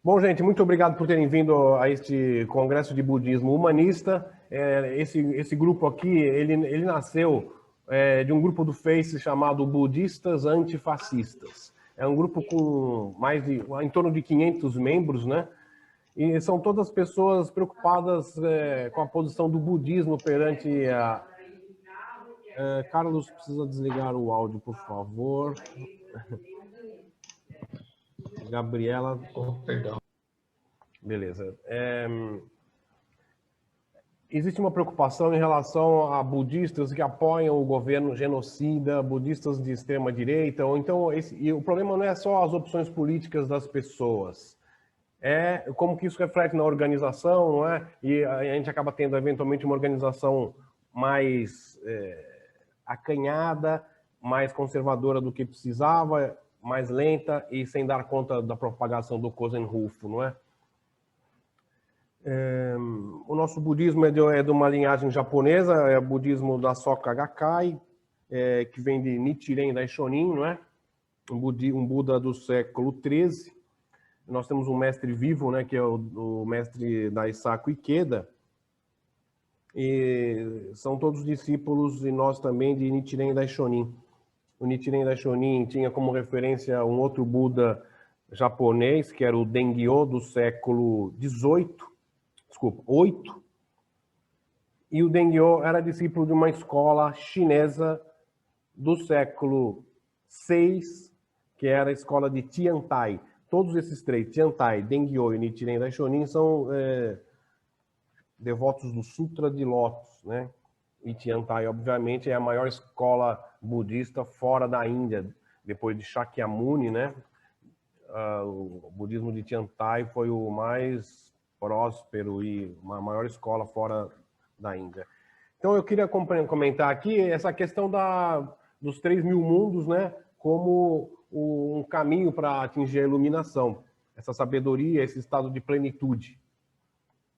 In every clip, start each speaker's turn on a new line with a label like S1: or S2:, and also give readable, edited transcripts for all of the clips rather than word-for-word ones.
S1: Bom, gente, muito obrigado por terem vindo a este Congresso de Budismo Humanista. Esse grupo aqui, ele nasceu de um grupo do Face chamado Budistas Antifascistas. É um grupo com em torno de 500 membros, né? E são todas pessoas preocupadas com a posição do budismo perante a... Carlos, precisa desligar o áudio, por favor. Gabriela...
S2: Perdão.
S1: Beleza. Existe uma preocupação em relação a budistas que apoiam o governo genocida, budistas de extrema-direita, ou então... E o problema não é só as opções políticas das pessoas, é como que isso reflete na organização, não é? E a gente acaba tendo, eventualmente, uma organização mais acanhada, mais conservadora do que precisava, mais lenta e sem dar conta da propagação do Kozenrufo, não é? O nosso budismo é de uma linhagem japonesa, é o budismo da Soka Gakkai, que vem de Nichiren Daishonin, não é? Um Buda do século XIII. Nós temos um mestre vivo, né, que é o mestre Daisaku Ikeda, e são todos discípulos, e nós também, de Nichiren Daishonin. O Nichiren Daishonin tinha como referência um outro Buda japonês, que era o Dengyo, do século XVIII, desculpa, 8. E o Dengyo era discípulo de uma escola chinesa do século VI, que era a escola de Tiantai. Todos esses três, Tiantai, Dengyo e Nichiren Daishonin, são devotos do Sutra de Lótus, né? E Tiantai, obviamente, é a maior escola budista fora da Índia, depois de Shakyamuni, né? O budismo de Tiantai foi o mais próspero e a maior escola fora da Índia. Então, eu queria comentar aqui essa questão dos 3.000 mundos, né? Como um caminho para atingir a iluminação, essa sabedoria, esse estado de plenitude.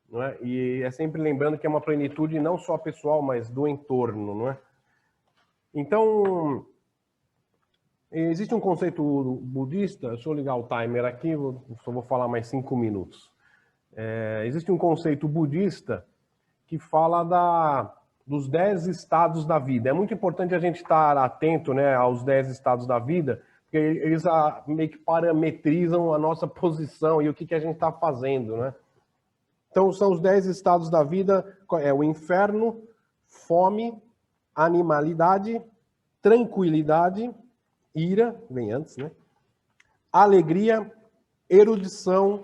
S1: Não é? E é sempre lembrando que é uma plenitude não só pessoal, mas do entorno. Não é? Então, existe um conceito budista, deixa eu ligar o timer aqui, só vou falar mais 5 minutos. Existe um conceito budista que fala dos 10 estados da vida. É muito importante a gente estar atento, né, aos 10 estados da vida, porque eles meio que parametrizam a nossa posição e o que a gente está fazendo, né? Então, são os 10 estados da vida, o inferno, fome, animalidade, tranquilidade, ira, vem antes, né? Alegria, erudição,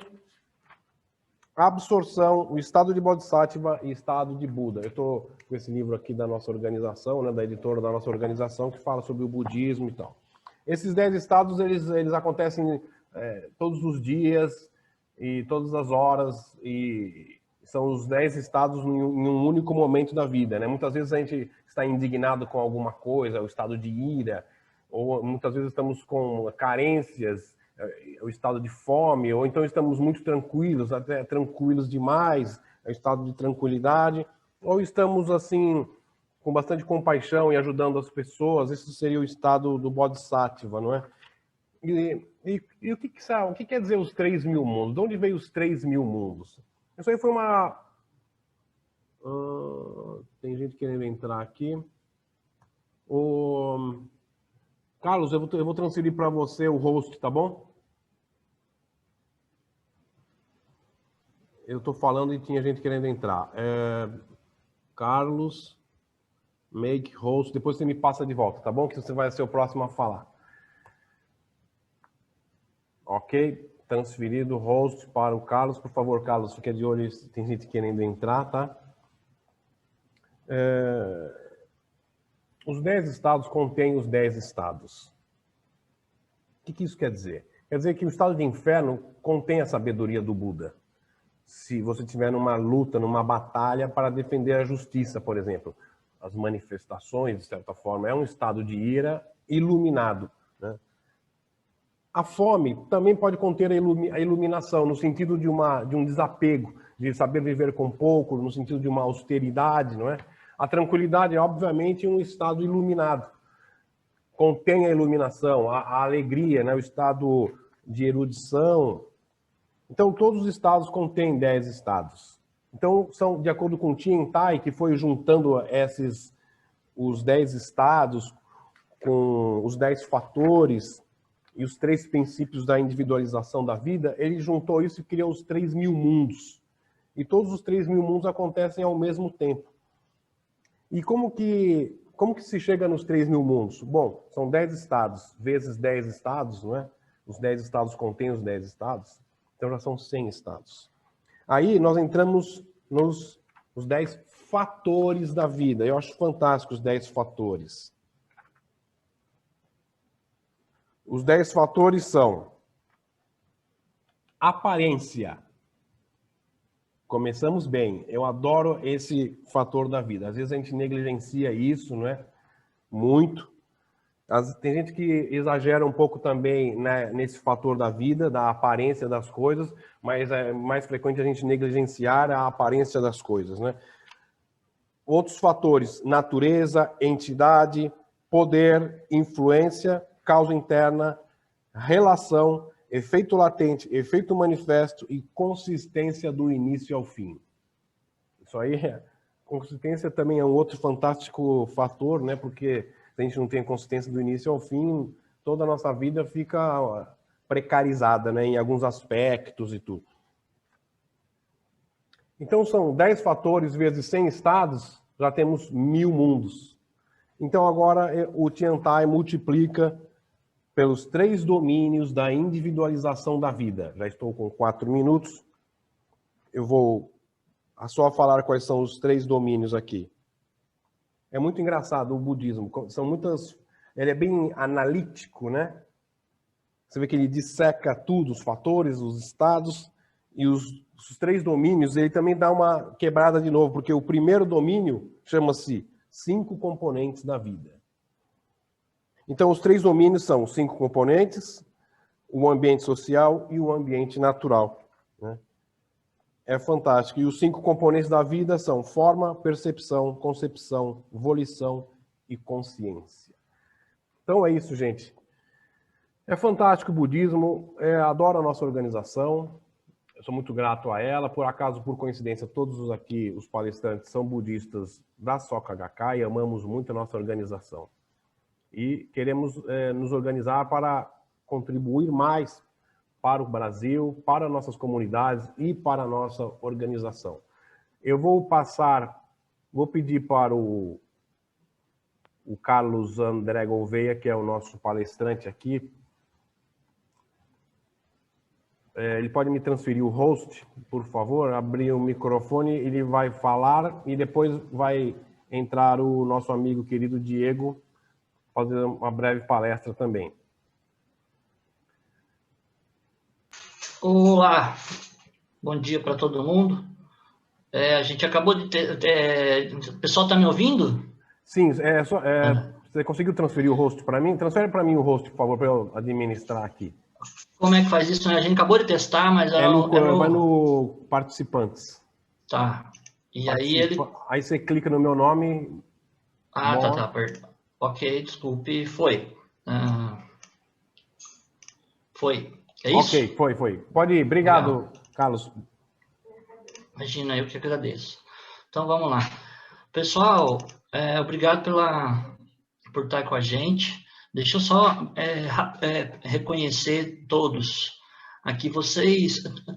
S1: absorção, o estado de Bodhisattva e estado de Buda. Eu estou com esse livro aqui da nossa organização, né, da editora da nossa organização, que fala sobre o budismo e tal. Esses 10 estados, eles acontecem todos os dias e todas as horas, e são os 10 estados em um único momento da vida, né? Muitas vezes a gente está indignado com alguma coisa, o estado de ira, ou muitas vezes estamos com carências, o estado de fome, ou então estamos muito tranquilos, até tranquilos demais, o estado de tranquilidade, ou estamos assim com bastante compaixão e ajudando as pessoas, esse seria o estado do Bodhisattva, não é? E o que quer dizer os 3.000 mundos? De onde veio os 3.000 mundos? Isso aí foi uma... tem gente querendo entrar aqui. Carlos, eu vou transferir para você o host, tá bom? Eu estou falando e tinha gente querendo entrar. Carlos, make host. Depois você me passa de volta, tá bom? Que você vai ser o próximo a falar. Ok? Transferido o host para o Carlos. Por favor, Carlos, fique de olho. Tem gente querendo entrar, tá? Os 10 estados contêm os 10 estados. O que isso quer dizer? Quer dizer que o estado de inferno contém a sabedoria do Buda. Se você estiver numa luta, numa batalha para defender a justiça, por exemplo, as manifestações, de certa forma, é um estado de ira iluminado, né? A fome também pode conter a iluminação, no sentido de um desapego, de saber viver com pouco, no sentido de uma austeridade, não é? A tranquilidade é, obviamente, um estado iluminado. Contém a iluminação, a alegria, né? O estado de erudição, Então, todos os estados contêm 10 estados. Então, são, de acordo com o Tiantai, que foi juntando os 10 estados com os 10 fatores e os 3 princípios da individualização da vida, ele juntou isso e criou os 3.000 mundos. E todos os 3.000 mundos acontecem ao mesmo tempo. E como que se chega nos 3.000 mundos? Bom, são 10 estados, vezes 10 estados, não é? Os 10 estados contêm os 10 estados, então já são 100 estados. Aí nós entramos nos 10 fatores da vida. Eu acho fantástico os 10 fatores. Os 10 fatores são aparência. Começamos bem. Eu adoro esse fator da vida. Às vezes a gente negligencia isso, não é? Muito. Tem gente que exagera um pouco também, né, nesse fator da vida, da aparência das coisas, mas é mais frequente a gente negligenciar a aparência das coisas, né? Outros fatores: natureza, entidade, poder, influência, causa interna, relação, efeito latente, efeito manifesto e consistência do início ao fim. Isso aí, consistência também é um outro fantástico fator, né? Porque se a gente não tem consistência do início ao fim, toda a nossa vida fica precarizada, né? Em alguns aspectos e tudo. Então, são 10 fatores vezes 100 estados, já temos 1.000 mundos. Então, agora o Tiantai multiplica pelos 3 domínios da individualização da vida. Já estou com 4 minutos. Eu vou só falar quais são os 3 domínios aqui. É muito engraçado o budismo. São muitas... Ele é bem analítico, né? Você vê que ele disseca tudo, os fatores, os estados e os 3 domínios. Ele também dá uma quebrada de novo, porque o primeiro domínio chama-se 5 componentes da vida. Então, os 3 domínios são os 5 componentes, o ambiente social e o ambiente natural, né? É fantástico. E os 5 componentes da vida são forma, percepção, concepção, volição e consciência. Então é isso, gente. É fantástico o budismo. Adoro a nossa organização. Eu sou muito grato a ela. Por acaso, por coincidência, todos os palestrantes são budistas da Soka Gakkai e amamos muito a nossa organização. E queremos nos organizar para contribuir mais para o Brasil, para nossas comunidades e para a nossa organização. Eu vou pedir para o Carlos André Gouveia, que é o nosso palestrante aqui, ele pode me transferir o host, por favor, abrir o microfone, ele vai falar e depois vai entrar o nosso amigo querido Diego, fazer uma breve palestra também.
S2: Olá, bom dia para todo mundo. A gente acabou de ter... o pessoal está me ouvindo?
S1: Sim, você conseguiu transferir o host para mim? Transfere para mim o host, por favor, para eu administrar aqui.
S2: Como é que faz isso? A gente acabou de testar, mas...
S1: Vai no participantes.
S2: Tá. E aí ele...
S1: Aí você clica no meu nome...
S2: tá, aperta. Ok, desculpe, foi. Foi. É isso?
S1: Ok, foi. Pode ir. Obrigado, legal. Carlos.
S2: Imagina, eu que agradeço. Então, vamos lá. Pessoal, obrigado por estar com a gente. Deixa eu só reconhecer todos. Aqui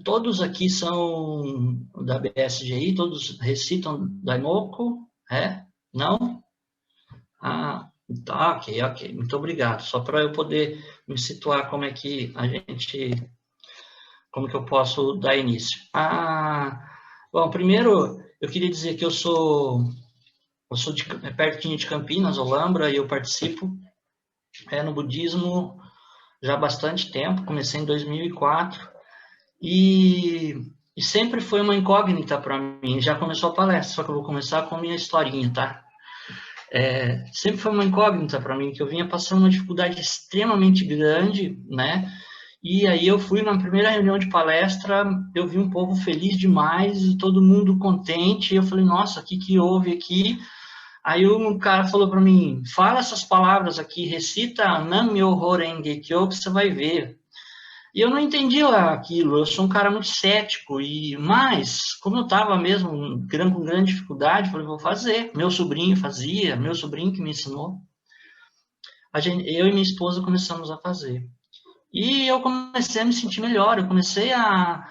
S2: todos aqui são da BSGI, todos recitam Daimoku, Não? Tá, ok. Muito obrigado. Só para eu poder me situar como que eu posso dar início. Bom, primeiro eu queria dizer que eu sou pertinho de Campinas, Olambra, e eu participo no budismo já há bastante tempo. Comecei em 2004 e sempre foi uma incógnita para mim. Já começou a palestra, só que eu vou começar com a minha historinha, tá? Sempre foi uma incógnita para mim, que eu vinha passando uma dificuldade extremamente grande, né? E aí eu fui na primeira reunião de palestra, eu vi um povo feliz demais, e todo mundo contente, e eu falei, nossa, o que houve aqui? Aí um cara falou para mim, fala essas palavras aqui, recita Nam-myoho Renge Kyo, que você vai ver. E eu não entendia aquilo, eu sou um cara muito cético, mas, como eu estava mesmo com grande dificuldade, falei, vou fazer. Meu sobrinho fazia, meu sobrinho que me ensinou. Eu e minha esposa começamos a fazer. E eu comecei a me sentir melhor, eu comecei a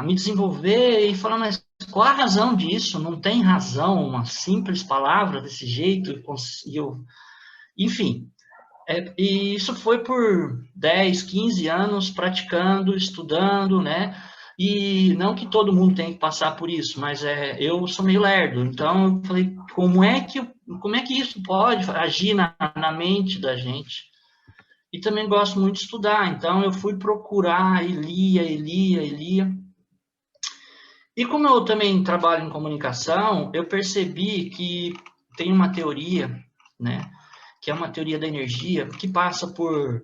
S2: me desenvolver e falar, mas qual a razão disso? Não tem razão, uma simples palavra desse jeito. Enfim, e isso foi por 10, 15 anos praticando, estudando, né? E não que todo mundo tenha que passar por isso, mas eu sou meio lerdo, então eu falei, como é que isso pode agir na mente da gente? E também gosto muito de estudar, então eu fui procurar e lia. E como eu também trabalho em comunicação, eu percebi que tem uma teoria, né, que é uma teoria da energia, que passa por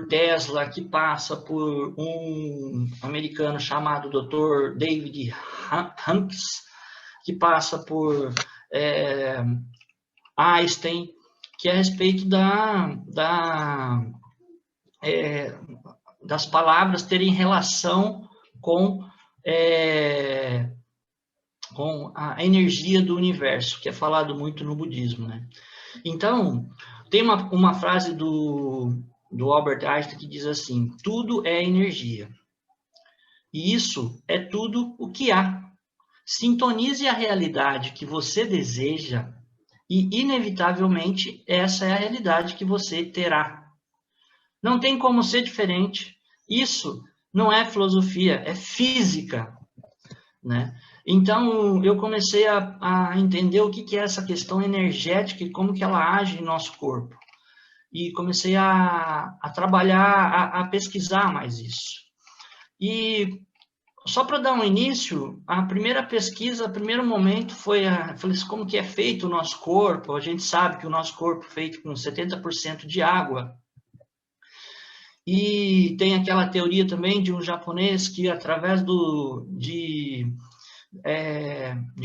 S2: Tesla, que passa por um americano chamado Dr. David Hawkins, que passa por Einstein, que é a respeito das palavras terem relação com, com a energia do universo, que é falado muito no budismo, né? Então, tem uma frase do Albert Einstein que diz assim, tudo é energia. E isso é tudo o que há. Sintonize a realidade que você deseja e, inevitavelmente, essa é a realidade que você terá. Não tem como ser diferente. Isso não é filosofia, é física, né? Então, eu comecei a entender o que é essa questão energética e como que ela age em nosso corpo. E comecei a trabalhar, a pesquisar mais isso. E só para dar um início, a primeira pesquisa, o primeiro momento falei assim, como que é feito o nosso corpo? A gente sabe que o nosso corpo é feito com 70% de água. E tem aquela teoria também de um japonês que, através de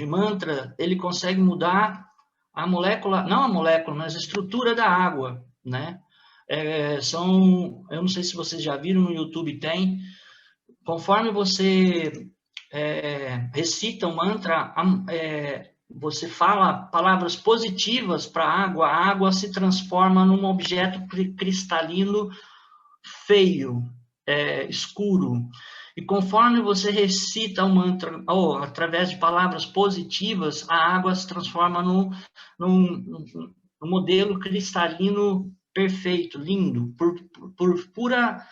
S2: mantra, ele consegue mudar a molécula, não a molécula, mas a estrutura da água, né? Eu não sei se vocês já viram, no YouTube tem, conforme você recita um mantra, você fala palavras positivas para a água se transforma num objeto cristalino feio, escuro. E conforme você recita o mantra, ou através de palavras positivas, a água se transforma num modelo cristalino perfeito, lindo, por pura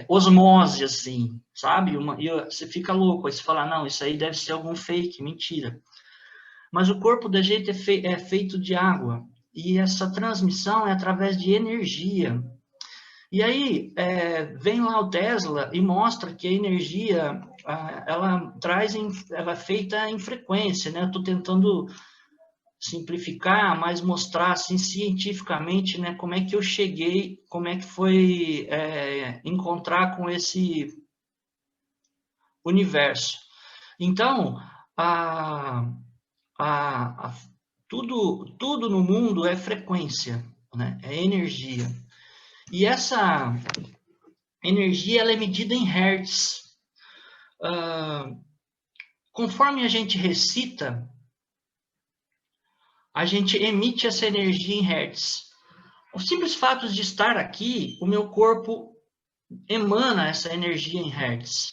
S2: osmose, assim, sabe? E você fica louco, aí você fala, não, isso aí deve ser algum fake, mentira. Mas o corpo da gente é feito de água, e essa transmissão é através de energia. E aí, vem lá o Tesla e mostra que a energia, ela é feita em frequência, né? Estou tentando simplificar, mas mostrar assim, cientificamente, né, como é que eu cheguei, como é que foi encontrar com esse universo. Então, tudo no mundo é frequência, né? É energia. E essa energia ela é medida em hertz. Conforme a gente recita, a gente emite essa energia em hertz. O simples fato de estar aqui, o meu corpo emana essa energia em hertz.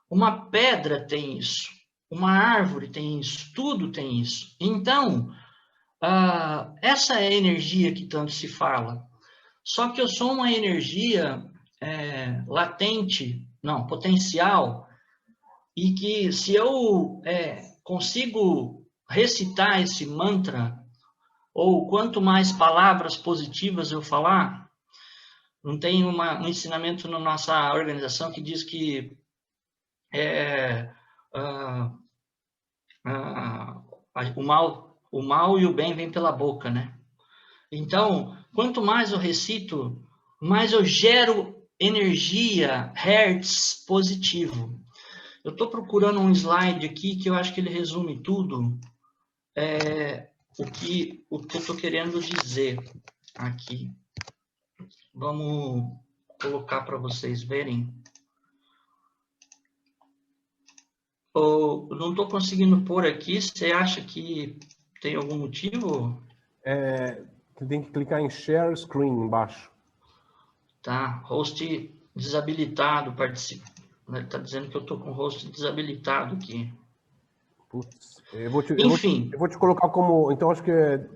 S2: Uma pedra tem isso, uma árvore tem isso, tudo tem isso. Então, essa é a energia que tanto se fala. Só que eu sou uma energia latente, não, potencial, e que se eu consigo recitar esse mantra, ou quanto mais palavras positivas eu falar, não tem um ensinamento na nossa organização que diz que o mal e o bem vêm pela boca, né? Então, quanto mais eu recito, mais eu gero energia, hertz positivo. Eu estou procurando um slide aqui que eu acho que ele resume tudo, o que eu estou querendo dizer aqui. Vamos colocar para vocês verem. Ou não estou conseguindo pôr aqui. Você acha que tem algum motivo?
S1: Você tem que clicar em Share Screen embaixo.
S2: Tá, host desabilitado, participa. Está dizendo que eu estou com o host desabilitado aqui.
S1: Putz,
S2: Enfim.
S1: Eu vou te colocar como... Então, acho que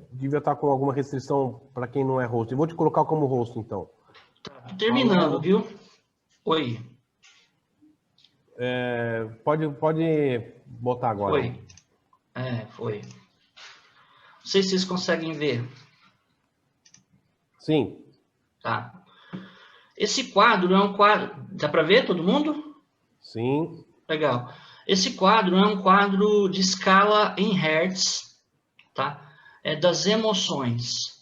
S1: devia estar com alguma restrição para quem não é host. Eu vou te colocar como host, então.
S2: Tá terminando,
S1: Alô?
S2: viu? Oi.
S1: Pode botar agora.
S2: Foi. Foi. Não sei se vocês conseguem ver.
S1: Sim.
S2: Tá. Esse quadro é um quadro... Dá para ver todo mundo?
S1: Sim.
S2: Legal. Esse quadro é um quadro de escala em Hertz, tá? Das emoções.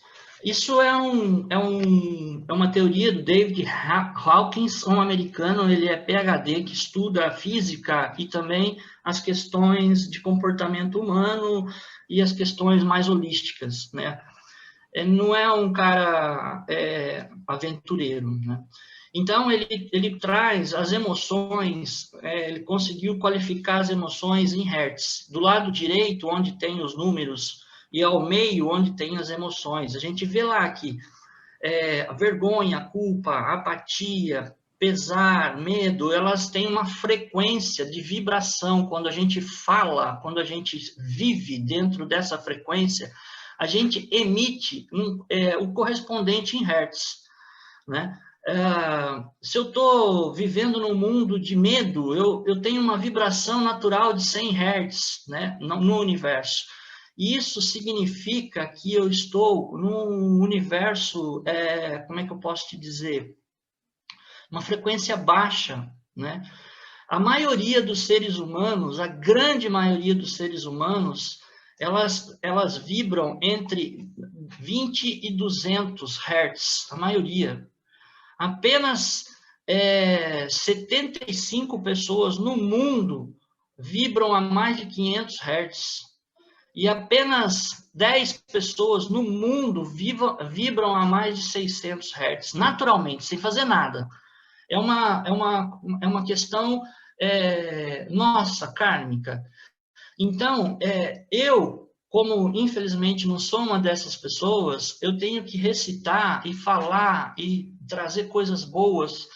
S2: Isso é uma teoria do David Hawkins, um americano, ele é PhD, que estuda a física e também as questões de comportamento humano e as questões mais holísticas, né? Não é um cara aventureiro, né? Então, ele traz as emoções, ele conseguiu qualificar as emoções em Hertz. Do lado direito, onde tem os números, e ao meio, onde tem as emoções. A gente vê lá que a vergonha, a culpa, a apatia, pesar, medo, elas têm uma frequência de vibração. Quando a gente fala, quando a gente vive dentro dessa frequência, a gente emite o correspondente em Hertz, né? Se eu estou vivendo num mundo de medo, eu tenho uma vibração natural de 100 Hz, né, no universo. Isso significa que eu estou num universo, como é que eu posso te dizer? Uma frequência baixa, né? A maioria dos seres humanos, a grande maioria dos seres humanos, elas vibram entre 20 e 200 Hz, a maioria. Apenas 75 pessoas no mundo vibram a mais de 500 Hz. E apenas 10 pessoas no mundo vibram a mais de 600 Hz, naturalmente, sem fazer nada. É uma questão, nossa, kármica. Então, eu, como infelizmente não sou uma dessas pessoas, eu tenho que recitar e falar e trazer coisas boas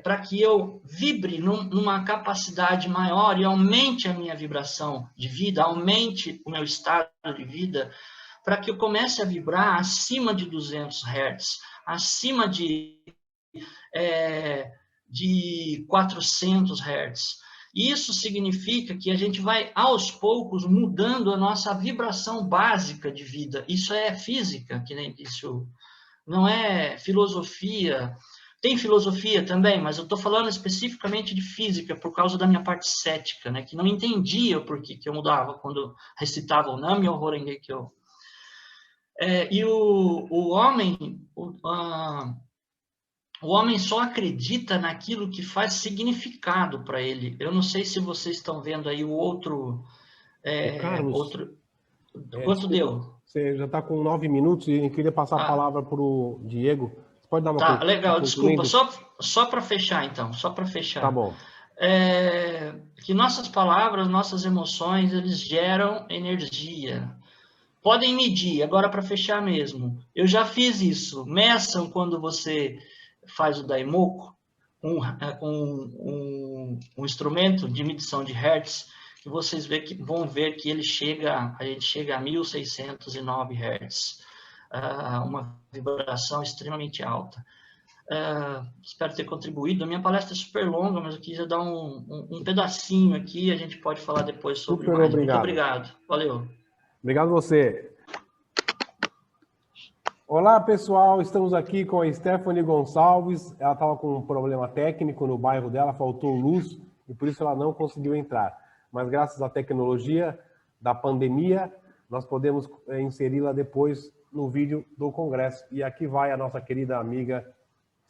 S2: para que eu vibre numa capacidade maior e aumente a minha vibração de vida, aumente o meu estado de vida, para que eu comece a vibrar acima de 200 Hz, acima de 400 Hz. Isso significa que a gente vai, aos poucos, mudando a nossa vibração básica de vida. Isso é física, que nem disse não é filosofia. Tem filosofia também, mas eu estou falando especificamente de física, por causa da minha parte cética, né? Que não entendia por que eu mudava quando recitava o Nam-myoho Renge Kyo. E o homem... O homem só acredita naquilo que faz significado para ele. Eu não sei se vocês estão vendo aí o outro...
S1: Carlos,
S2: Quanto
S1: desculpa,
S2: deu?
S1: você já está com 9 minutos e eu queria passar a palavra para o Diego. Você pode dar uma
S2: Tá, legal, desculpa.
S1: concluindo?
S2: Só para fechar, então. Só para fechar.
S1: Tá bom.
S2: Que nossas palavras, nossas emoções, eles geram energia. Podem medir, agora para fechar mesmo. Eu já fiz isso. Meçam quando você faz o Daimoku, um instrumento de medição de Hertz, que vocês vão ver que a gente chega a 1609 Hz, uma vibração extremamente alta. Espero ter contribuído. A minha palestra é super longa, mas eu quis dar um pedacinho aqui, a gente pode falar depois sobre
S1: super
S2: mais.
S1: Obrigado.
S2: Muito obrigado. Valeu.
S1: Obrigado a você. Olá, pessoal. Estamos aqui com a Stephanie Gonçalves. Ela estava com um problema técnico no bairro dela, faltou luz e por isso ela não conseguiu entrar. Mas graças à tecnologia da pandemia, nós podemos inseri-la depois no vídeo do congresso. E aqui vai a nossa querida amiga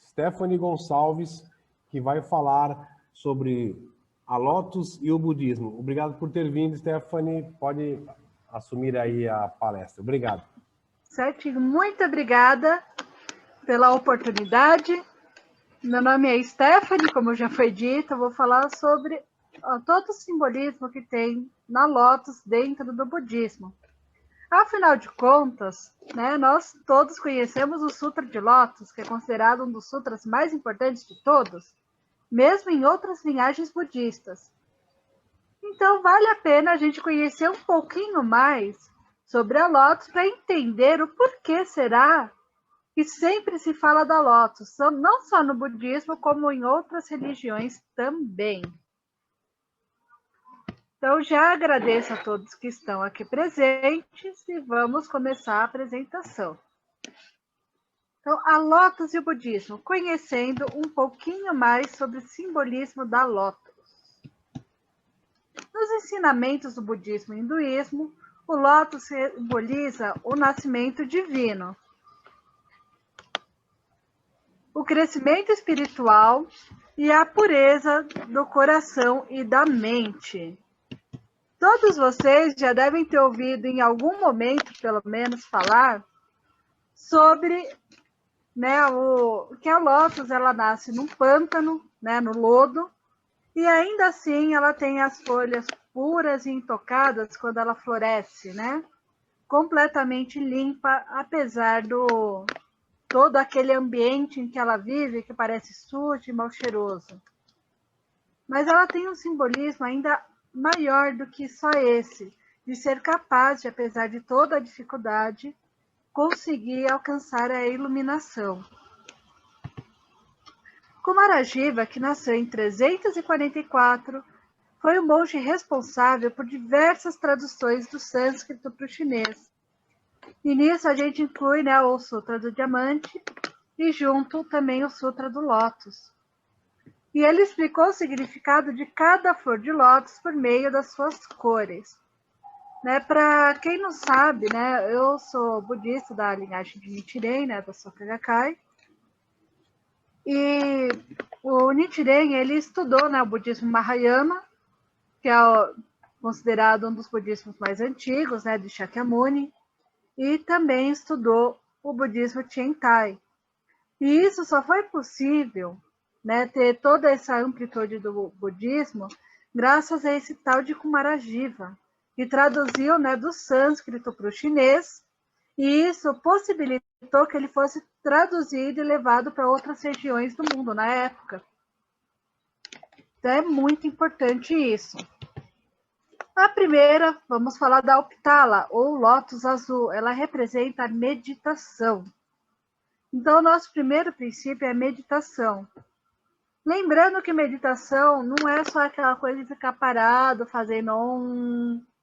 S1: Stephanie Gonçalves, que vai falar sobre a Lotus e o budismo. Obrigado por ter vindo, Stephanie. Pode assumir aí a palestra. Obrigado.
S3: Certinho. Muito obrigada pela oportunidade. Meu nome é Stephanie, como já foi dito, eu vou falar sobre todo o simbolismo que tem na lótus dentro do budismo. Afinal de contas, né, nós todos conhecemos o Sutra de Lótus, que é considerado um dos sutras mais importantes de todos, mesmo em outras linhagens budistas. Então, vale a pena a gente conhecer um pouquinho mais sobre a lótus para entender o porquê será que sempre se fala da lótus, não só no budismo, como em outras religiões também. Então, já agradeço a todos que estão aqui presentes e vamos começar a apresentação. Então, a lótus e o budismo, conhecendo um pouquinho mais sobre o simbolismo da lótus. Nos ensinamentos do budismo e hinduísmo, o lótus simboliza o nascimento divino, o crescimento espiritual e a pureza do coração e da mente. Todos vocês já devem ter ouvido em algum momento, pelo menos, falar sobre, né, que a lótus ela nasce num pântano, né, no lodo, e ainda assim ela tem as folhas puras e intocadas quando ela floresce, né? Completamente limpa, apesar do todo aquele ambiente em que ela vive, que parece sujo e mal cheiroso. Mas ela tem um simbolismo ainda maior do que só esse, de ser capaz de, apesar de toda a dificuldade, conseguir alcançar a iluminação. Kumarajiva, que nasceu em 344, foi o monge responsável por diversas traduções do sânscrito para o chinês. E nisso a gente inclui, né, o Sutra do Diamante e junto também o Sutra do Lótus. E ele explicou o significado de cada flor de lótus por meio das suas cores. Né, para quem não sabe, né, eu sou budista da linhagem de Nichiren, né, da Soka Gakkai. E o Nichiren, ele estudou, né, o budismo Mahayana, que é considerado um dos budismos mais antigos, né, de Shakyamuni, e também estudou o budismo Tiantai. E isso só foi possível, né, ter toda essa amplitude do budismo graças a esse tal de Kumarajiva, que traduziu, né, do sânscrito para o chinês, e isso possibilitou que ele fosse traduzido e levado para outras regiões do mundo na época. Então é muito importante isso. A primeira, vamos falar da Optala, ou lótus azul. Ela representa a meditação. Então, o nosso primeiro princípio é a meditação. Lembrando que meditação não é só aquela coisa de ficar parado, fazendo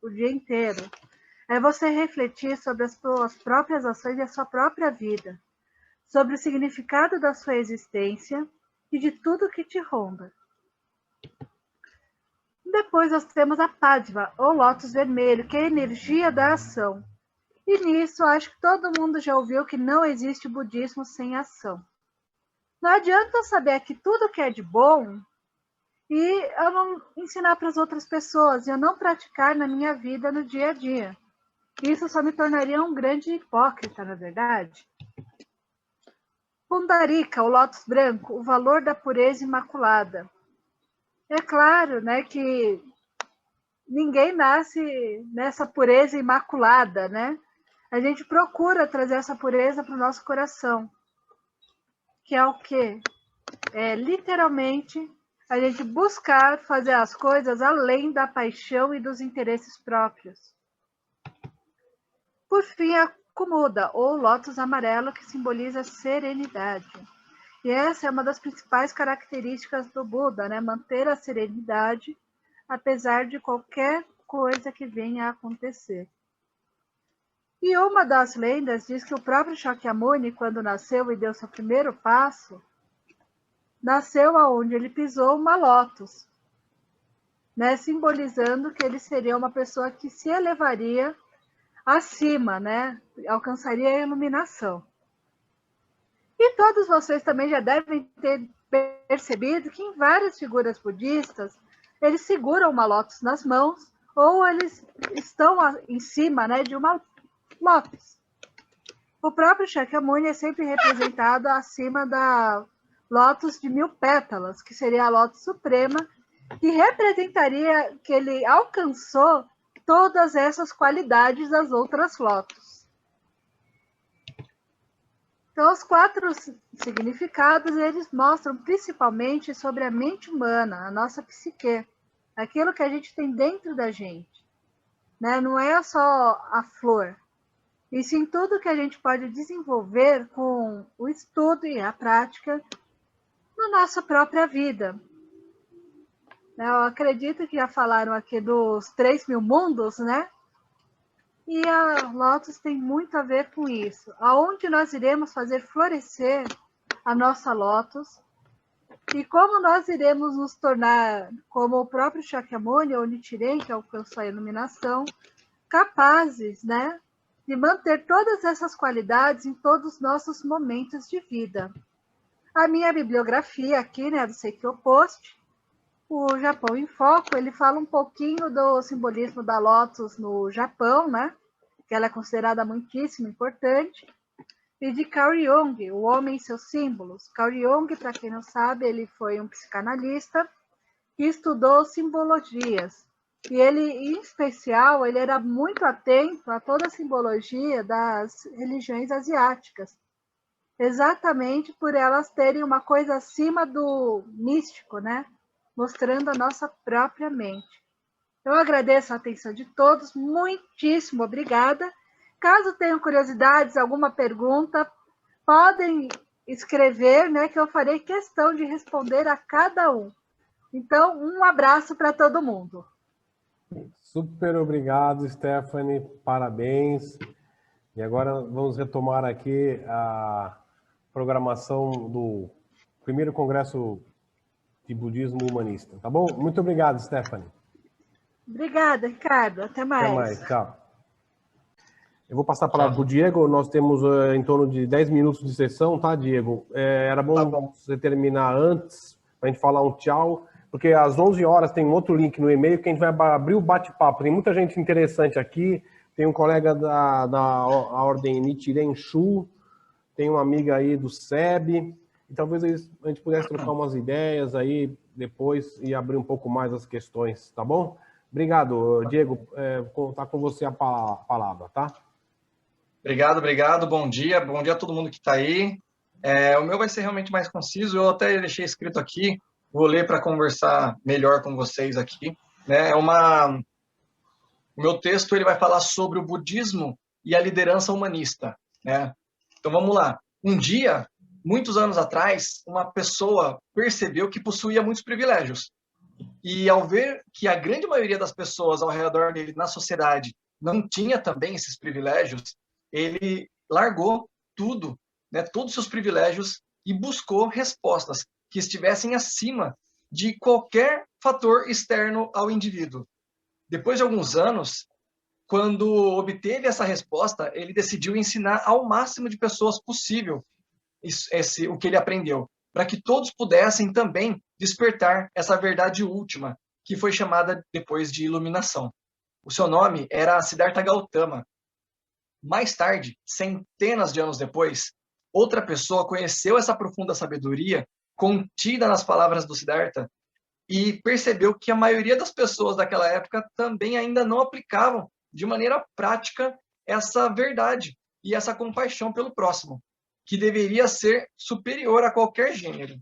S3: o dia inteiro. É você refletir sobre as suas próprias ações e a sua própria vida. Sobre o significado da sua existência e de tudo que te ronda. Depois nós temos a Padma, ou lótus vermelho, que é a energia da ação. E nisso, acho que todo mundo já ouviu que não existe budismo sem ação. Não adianta eu saber que tudo que é de bom e eu não ensinar para as outras pessoas, e eu não praticar na minha vida no dia a dia. Isso só me tornaria um grande hipócrita, na verdade. Pundarika, o lótus branco, o valor da pureza imaculada. É claro, né, que ninguém nasce nessa pureza imaculada, né? A gente procura trazer essa pureza para o nosso coração. Que é o quê? É literalmente a gente buscar fazer as coisas além da paixão e dos interesses próprios. Por fim, a Kumuda, ou lótus amarelo, que simboliza serenidade. E essa é uma das principais características do Buda, né? Manter a serenidade, apesar de qualquer coisa que venha a acontecer. E uma das lendas diz que o próprio Shakyamuni, quando nasceu e deu seu primeiro passo, nasceu aonde ele pisou uma lótus, né? Simbolizando que ele seria uma pessoa que se elevaria acima, né? Alcançaria a iluminação. E todos vocês também já devem ter percebido que em várias figuras budistas, eles seguram uma lótus nas mãos ou eles estão em cima, né, de uma lótus. O próprio Shakyamuni é sempre representado acima lótus de 1000 pétalas, que seria a lótus suprema, que representaria que ele alcançou todas essas qualidades das outras lótus. Então, os 4 significados, eles mostram principalmente sobre a mente humana, a nossa psique, aquilo que a gente tem dentro da gente, né? Não é só a flor, e sim tudo que a gente pode desenvolver com o estudo e a prática na nossa própria vida. Eu acredito que já falaram aqui dos 3.000 mundos, né? E a Lotus tem muito a ver com isso. Aonde nós iremos fazer florescer a nossa Lotus e como nós iremos nos tornar, como o próprio Shakyamuni ou Nichiren, que alcançou a iluminação, capazes, né, de manter todas essas qualidades em todos os nossos momentos de vida. A minha bibliografia aqui, né, do Seikyo Post, o Japão em Foco, ele fala um pouquinho do simbolismo da Lotus no Japão, né? Que ela é considerada muitíssimo importante. E de Carl Jung, O Homem e Seus Símbolos. Carl Jung, para quem não sabe, ele foi um psicanalista que estudou simbologias. E ele, em especial, ele era muito atento a toda a simbologia das religiões asiáticas. Exatamente por elas terem uma coisa acima do místico, né? Mostrando a nossa própria mente. Eu agradeço a atenção de todos, muitíssimo obrigada. Caso tenham curiosidades, alguma pergunta, podem escrever, né, que eu farei questão de responder a cada um. Então, um abraço para todo mundo.
S1: Super obrigado, Stephanie, parabéns. E agora vamos retomar aqui a programação do primeiro Congresso de Budismo Humanista, tá bom? Muito obrigado, Stephanie.
S3: Obrigada, Ricardo. Até mais.
S1: Até mais, tchau. Eu vou passar a palavra para o Diego, nós temos em torno de 10 minutos de sessão, tá, Diego? Era bom você terminar antes, para a gente falar um tchau, porque às 11 horas tem um outro link no e-mail que a gente vai abrir o bate-papo. Tem muita gente interessante aqui, tem um colega da ordem Nichiren Shu, tem uma amiga aí do SEB, e talvez a gente pudesse trocar umas ideias aí depois e abrir um pouco mais as questões, tá bom? Obrigado, Diego. Tá com você a palavra, tá?
S4: Obrigado. Bom dia a todo mundo que está aí. O meu vai ser realmente mais conciso, eu até deixei escrito aqui, vou ler para conversar melhor com vocês aqui. Né? O meu texto ele vai falar sobre o budismo e a liderança humanista. Né? Então vamos lá. Um dia, muitos anos atrás, uma pessoa percebeu que possuía muitos privilégios. E ao ver que a grande maioria das pessoas ao redor dele na sociedade não tinha também esses privilégios, ele largou tudo, né, todos os seus privilégios e buscou respostas que estivessem acima de qualquer fator externo ao indivíduo. Depois de alguns anos, quando obteve essa resposta, ele decidiu ensinar ao máximo de pessoas possível o que ele aprendeu, para que todos pudessem também despertar essa verdade última, que foi chamada depois de iluminação. O seu nome era Siddhartha Gautama. Mais tarde, centenas de anos depois, outra pessoa conheceu essa profunda sabedoria contida nas palavras do Siddhartha e percebeu que a maioria das pessoas daquela época também ainda não aplicavam de maneira prática essa verdade e essa compaixão pelo próximo, que deveria ser superior a qualquer gênero.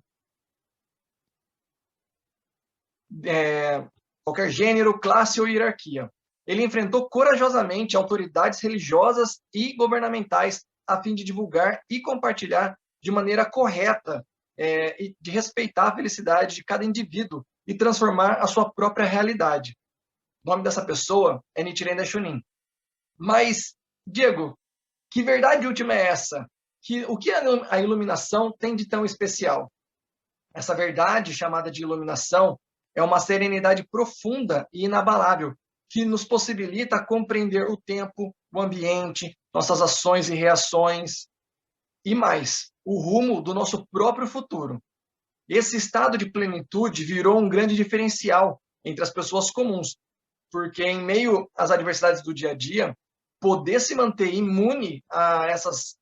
S4: Qualquer gênero, classe ou hierarquia. Ele enfrentou corajosamente autoridades religiosas e governamentais a fim de divulgar e compartilhar de maneira correta e de respeitar a felicidade de cada indivíduo e transformar a sua própria realidade. O nome dessa pessoa é Nichiren Daishonin. Mas, Diego, que verdade última é essa? O que a iluminação tem de tão especial? Essa verdade chamada de iluminação é uma serenidade profunda e inabalável, que nos possibilita compreender o tempo, o ambiente, nossas ações e reações, e mais, o rumo do nosso próprio futuro. Esse estado de plenitude virou um grande diferencial entre as pessoas comuns, porque em meio às adversidades do dia a dia, poder se manter imune a essas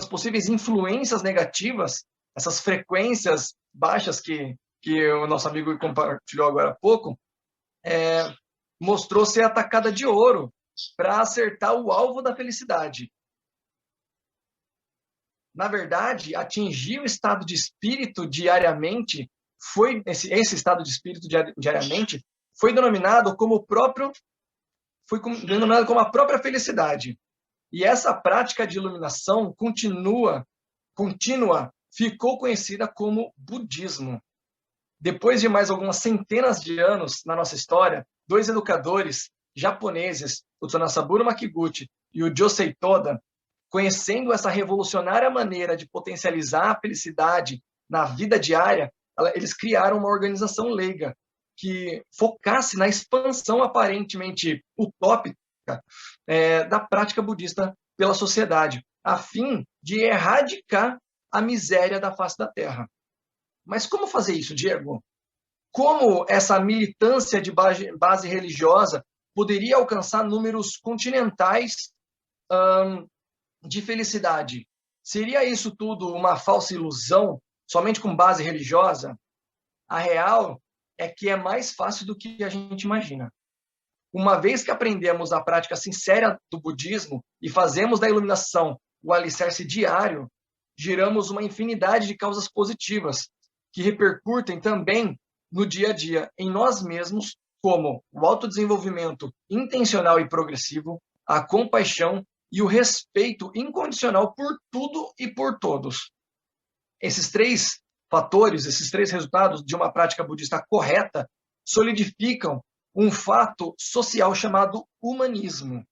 S4: possíveis influências negativas essas frequências baixas que o nosso amigo compartilhou agora há pouco, mostrou ser a tacada de ouro para acertar o alvo da felicidade. Na verdade, atingir o estado de espírito diariamente, esse estado de espírito diariamente foi denominado como a própria felicidade. E essa prática de iluminação contínua, ficou conhecida como budismo. Depois de mais algumas centenas de anos na nossa história, 2 educadores japoneses, o Tsunasaburo Makiguchi e o Josei Toda, conhecendo essa revolucionária maneira de potencializar a felicidade na vida diária, eles criaram uma organização leiga que focasse na expansão aparentemente utópica da prática budista pela sociedade, a fim de erradicar a miséria da face da Terra. Mas como fazer isso, Diego? Como essa militância de base religiosa poderia alcançar números continentais de felicidade? Seria isso tudo uma falsa ilusão, somente com base religiosa? A real é que é mais fácil do que a gente imagina. Uma vez que aprendemos a prática sincera do budismo e fazemos da iluminação o alicerce diário, geramos uma infinidade de causas positivas que repercutem também no dia a dia em nós mesmos, como o autodesenvolvimento intencional e progressivo, a compaixão e o respeito incondicional por tudo e por todos. Esses 3 fatores, esses 3 resultados de uma prática budista correta solidificam um fato social chamado humanismo,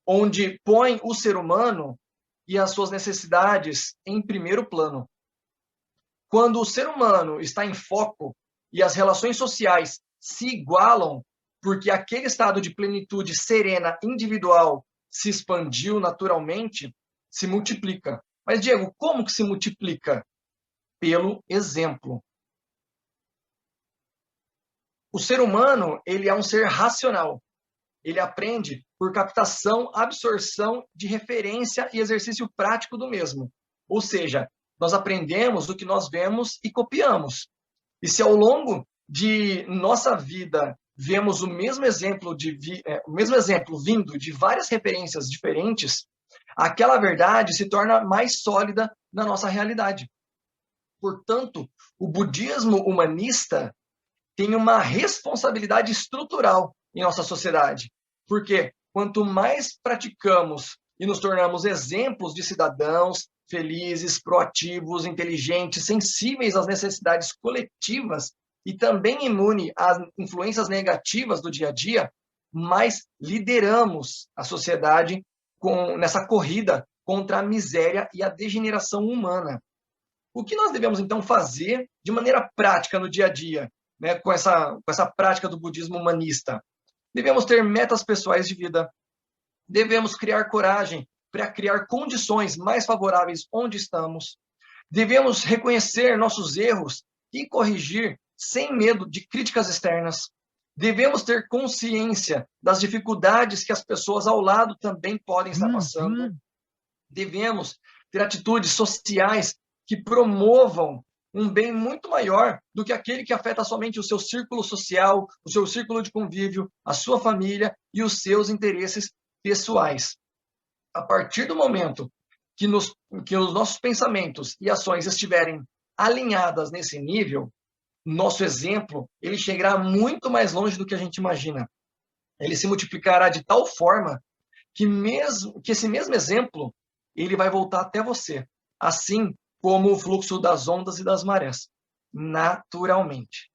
S4: onde põe o ser humano e as suas necessidades em primeiro plano. Quando o ser humano está em foco e as relações sociais se igualam, porque aquele estado de plenitude serena individual se expandiu naturalmente, se multiplica. Mas, Diego, como que se multiplica? Pelo exemplo. O ser humano, ele é um ser racional. Ele aprende por captação, absorção de referência e exercício prático do mesmo. Ou seja, nós aprendemos o que nós vemos e copiamos. E se ao longo de nossa vida vemos o mesmo exemplo vindo de várias referências diferentes, aquela verdade se torna mais sólida na nossa realidade. Portanto, o budismo humanista tem uma responsabilidade estrutural em nossa sociedade, porque quanto mais praticamos e nos tornamos exemplos de cidadãos felizes, proativos, inteligentes, sensíveis às necessidades coletivas e também imune às influências negativas do dia a dia, mais lideramos a sociedade nessa corrida contra a miséria e a degeneração humana. O que nós devemos, então, fazer de maneira prática no dia a dia, né, com essa prática do budismo humanista? Devemos ter metas pessoais de vida, devemos criar coragem para criar condições mais favoráveis onde estamos, devemos reconhecer nossos erros e corrigir sem medo de críticas externas, devemos ter consciência das dificuldades que as pessoas ao lado também podem estar passando, devemos ter atitudes sociais que promovam um bem muito maior do que aquele que afeta somente o seu círculo social, o seu círculo de convívio, a sua família e os seus interesses pessoais. A partir do momento que os nossos pensamentos e ações estiverem alinhadas nesse nível, nosso exemplo ele chegará muito mais longe do que a gente imagina. Ele se multiplicará de tal forma que esse mesmo exemplo ele vai voltar até você, assim como o fluxo das ondas e das marés, naturalmente.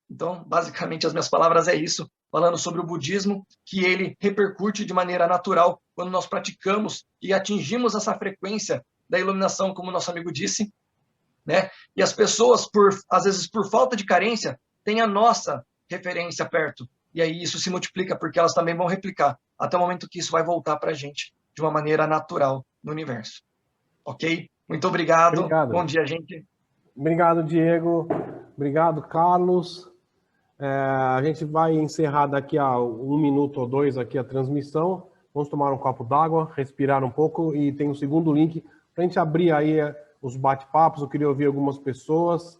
S4: Então, basicamente, as minhas palavras é isso, falando sobre o budismo, que ele repercute de maneira natural quando nós praticamos e atingimos essa frequência da iluminação, como o nosso amigo disse, né? E as pessoas, às vezes, por falta de carência, têm a nossa referência perto. E aí isso se multiplica, porque elas também vão replicar, até o momento que isso vai voltar para a gente de uma maneira natural no universo. Ok? Muito obrigado. Bom dia, gente.
S1: Obrigado, Diego. Obrigado, Carlos. A gente vai encerrar daqui a 1 minuto ou 2 aqui a transmissão. Vamos tomar um copo d'água, respirar um pouco e tem um segundo link para a gente abrir aí os bate-papos, eu queria ouvir algumas pessoas.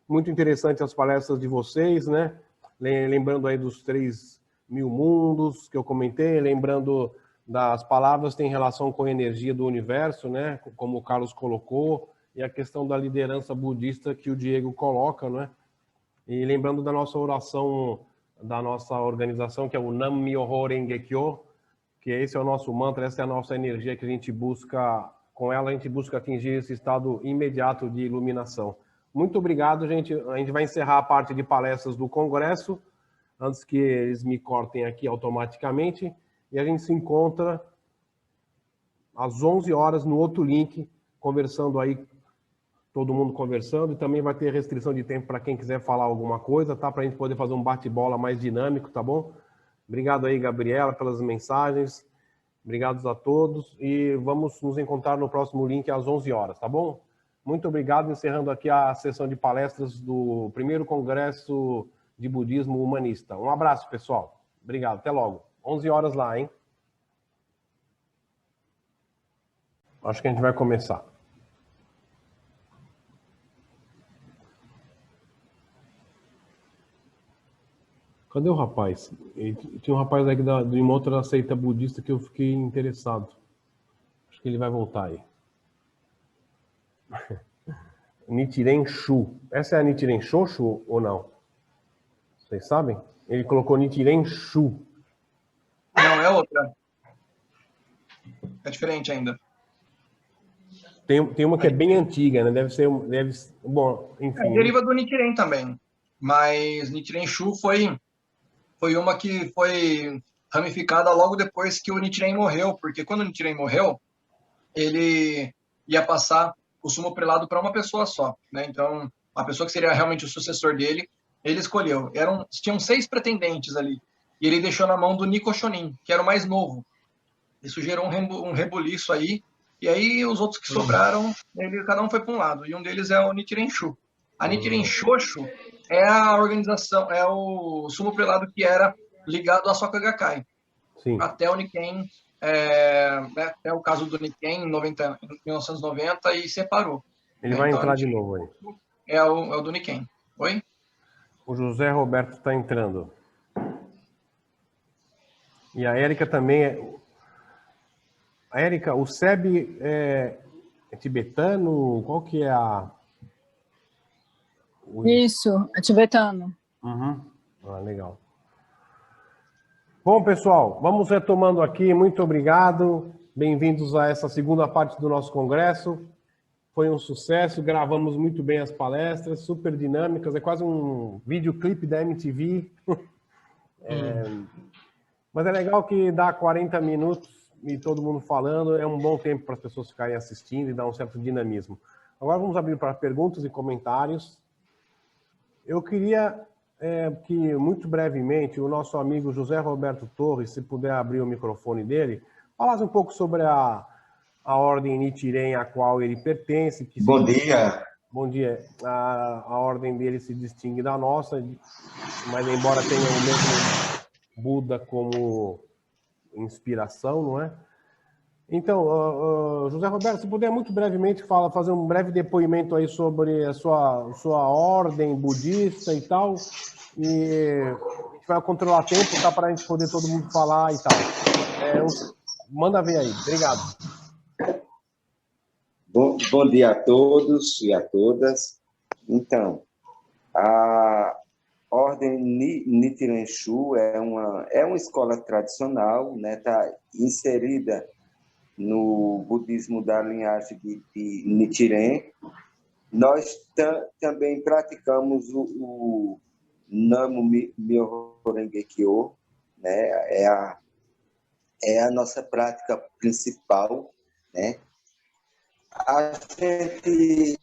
S1: Muito interessante as palestras de vocês, né? Lembrando aí dos 3.000 mundos que eu comentei, lembrando das palavras que têm relação com a energia do universo, né? Como o Carlos colocou, e a questão da liderança budista que o Diego coloca, né? E lembrando da nossa oração, da nossa organização, que é o Nam-myoho Renge Kyo, que esse é o nosso mantra, essa é a nossa energia que a gente busca, com ela a gente busca atingir esse estado imediato de iluminação. Muito obrigado, gente. A gente vai encerrar a parte de palestras do Congresso, antes que eles me cortem aqui automaticamente, e a gente se encontra às 11 horas no outro link, conversando aí, todo mundo conversando, e também vai ter restrição de tempo para quem quiser falar alguma coisa, tá? Para a gente poder fazer um bate-bola mais dinâmico, tá bom? Obrigado aí, Gabriela, pelas mensagens. Obrigado a todos, e vamos nos encontrar no próximo link às 11 horas, tá bom? Muito obrigado, encerrando aqui a sessão de palestras do primeiro Congresso de Budismo Humanista. Um abraço, pessoal. Obrigado, até logo. 11 horas lá, hein? Acho que a gente vai começar. Cadê o rapaz? Tinha um rapaz aqui de uma outra seita budista que eu fiquei interessado. Acho que ele vai voltar aí. Nichiren Shu. Essa é a Nichiren Shoshu ou não? Vocês sabem? Ele colocou Nichiren Shu.
S4: Não, é outra. É diferente ainda.
S1: Tem uma que é bem antiga, né? Bom, enfim.
S4: Deriva do Nichiren também. Mas Nichiren Shu foi uma que foi ramificada logo depois que o Nichiren morreu, porque quando o Nichiren morreu, ele ia passar o sumo prelado para uma pessoa só, né? Então, a pessoa que seria realmente o sucessor dele, ele escolheu. Tinham 6 pretendentes ali, e ele deixou na mão do Niko Shonin, que era o mais novo. Isso gerou um rebuliço aí, e aí os outros que sobraram, cada um foi para um lado, e um deles é o Nichiren Shu. A Nichiren Shoshu é a organização, é o sumo prelado que era ligado à Soka Gakkai.
S1: Sim.
S4: Até o Nikken, é o caso do Nikken em 1990 e separou.
S1: Ele vai entrar de novo aí.
S4: É o do Nikken. Oi?
S1: O José Roberto está entrando. E a Érica também. A Érica, o SEB é tibetano? Qual que é a...
S5: Isso, é tibetano.
S1: Uhum. Ah, legal. Bom, pessoal, vamos retomando aqui. Muito obrigado. Bem-vindos a essa segunda parte do nosso congresso. Foi um sucesso, gravamos muito bem as palestras, super dinâmicas. É quase um videoclipe da MTV. Mas é legal que dá 40 minutos e todo mundo falando. É um bom tempo para as pessoas ficarem assistindo e dar um certo dinamismo. Agora vamos abrir para perguntas e comentários. Eu queria que, muito brevemente, o nosso amigo José Roberto Torres, se puder abrir o microfone dele, falasse um pouco sobre a ordem Nichiren a qual ele pertence.
S6: Bom dia.
S1: Bom dia. A ordem dele se distingue da nossa, mas embora tenha o mesmo Buda como inspiração, não é? Então, José Roberto, se puder muito brevemente fazer um breve depoimento aí sobre a sua ordem budista e tal, e a gente vai controlar tempo, tá, para a gente poder todo mundo falar e tal. Manda ver aí. Obrigado.
S6: Bom dia a todos e a todas. Então, a Ordem Nichiren Shu é uma escola tradicional, né? Está inserida no budismo da linhagem de Nichiren. Nós também praticamos o Nam-myoho Renge Kyo, né? É a nossa prática principal, né? A gente,